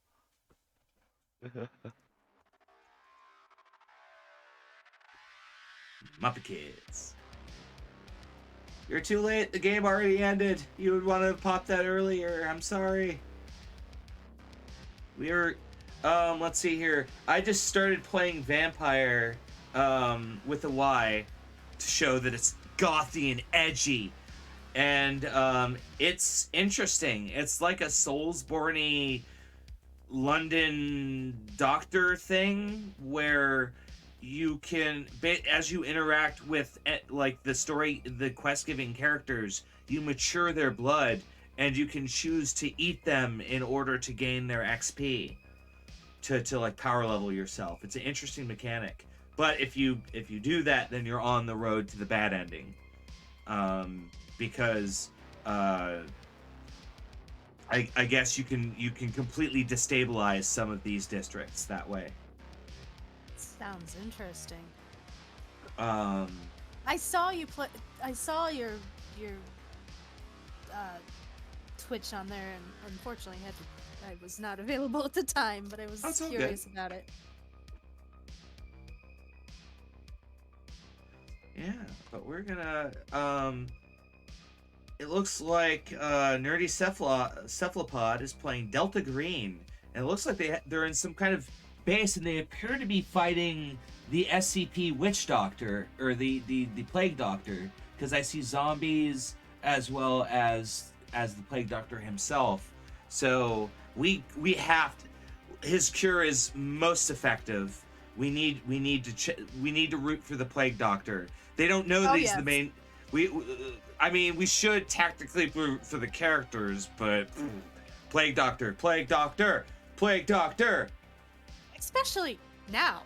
Muppet Kids. You're too late. The game already ended. You would want to pop that earlier. I'm sorry. Let's see here. I just started playing Vampire, with a Y, to show that it's gothy and edgy. And, it's interesting. It's like a Soulsborne-y London doctor thing where you can, as you interact with like the quest-giving characters, you mature their blood and you can choose to eat them in order to gain their XP to like power level yourself. It's an interesting mechanic, but if you do that, then you're on the road to the bad ending, because I guess you can completely destabilize some of these districts that way. Sounds interesting. I saw you play. I saw your Twitch on there, and unfortunately I was not available at the time, but I was That's all curious good. about it. Yeah, but we're gonna it looks like Nerdy Cephalopod is playing Delta Green, and it looks like they're in some kind of base, and they appear to be fighting the SCP Witch Doctor, or the Plague Doctor, because I see zombies as well as the Plague Doctor himself. So we have to, his cure is most effective. We need to root for the Plague Doctor. They don't know that he's the main. I mean, we should tactically root for the characters, but Plague Doctor, Plague Doctor, Plague Doctor. Especially now.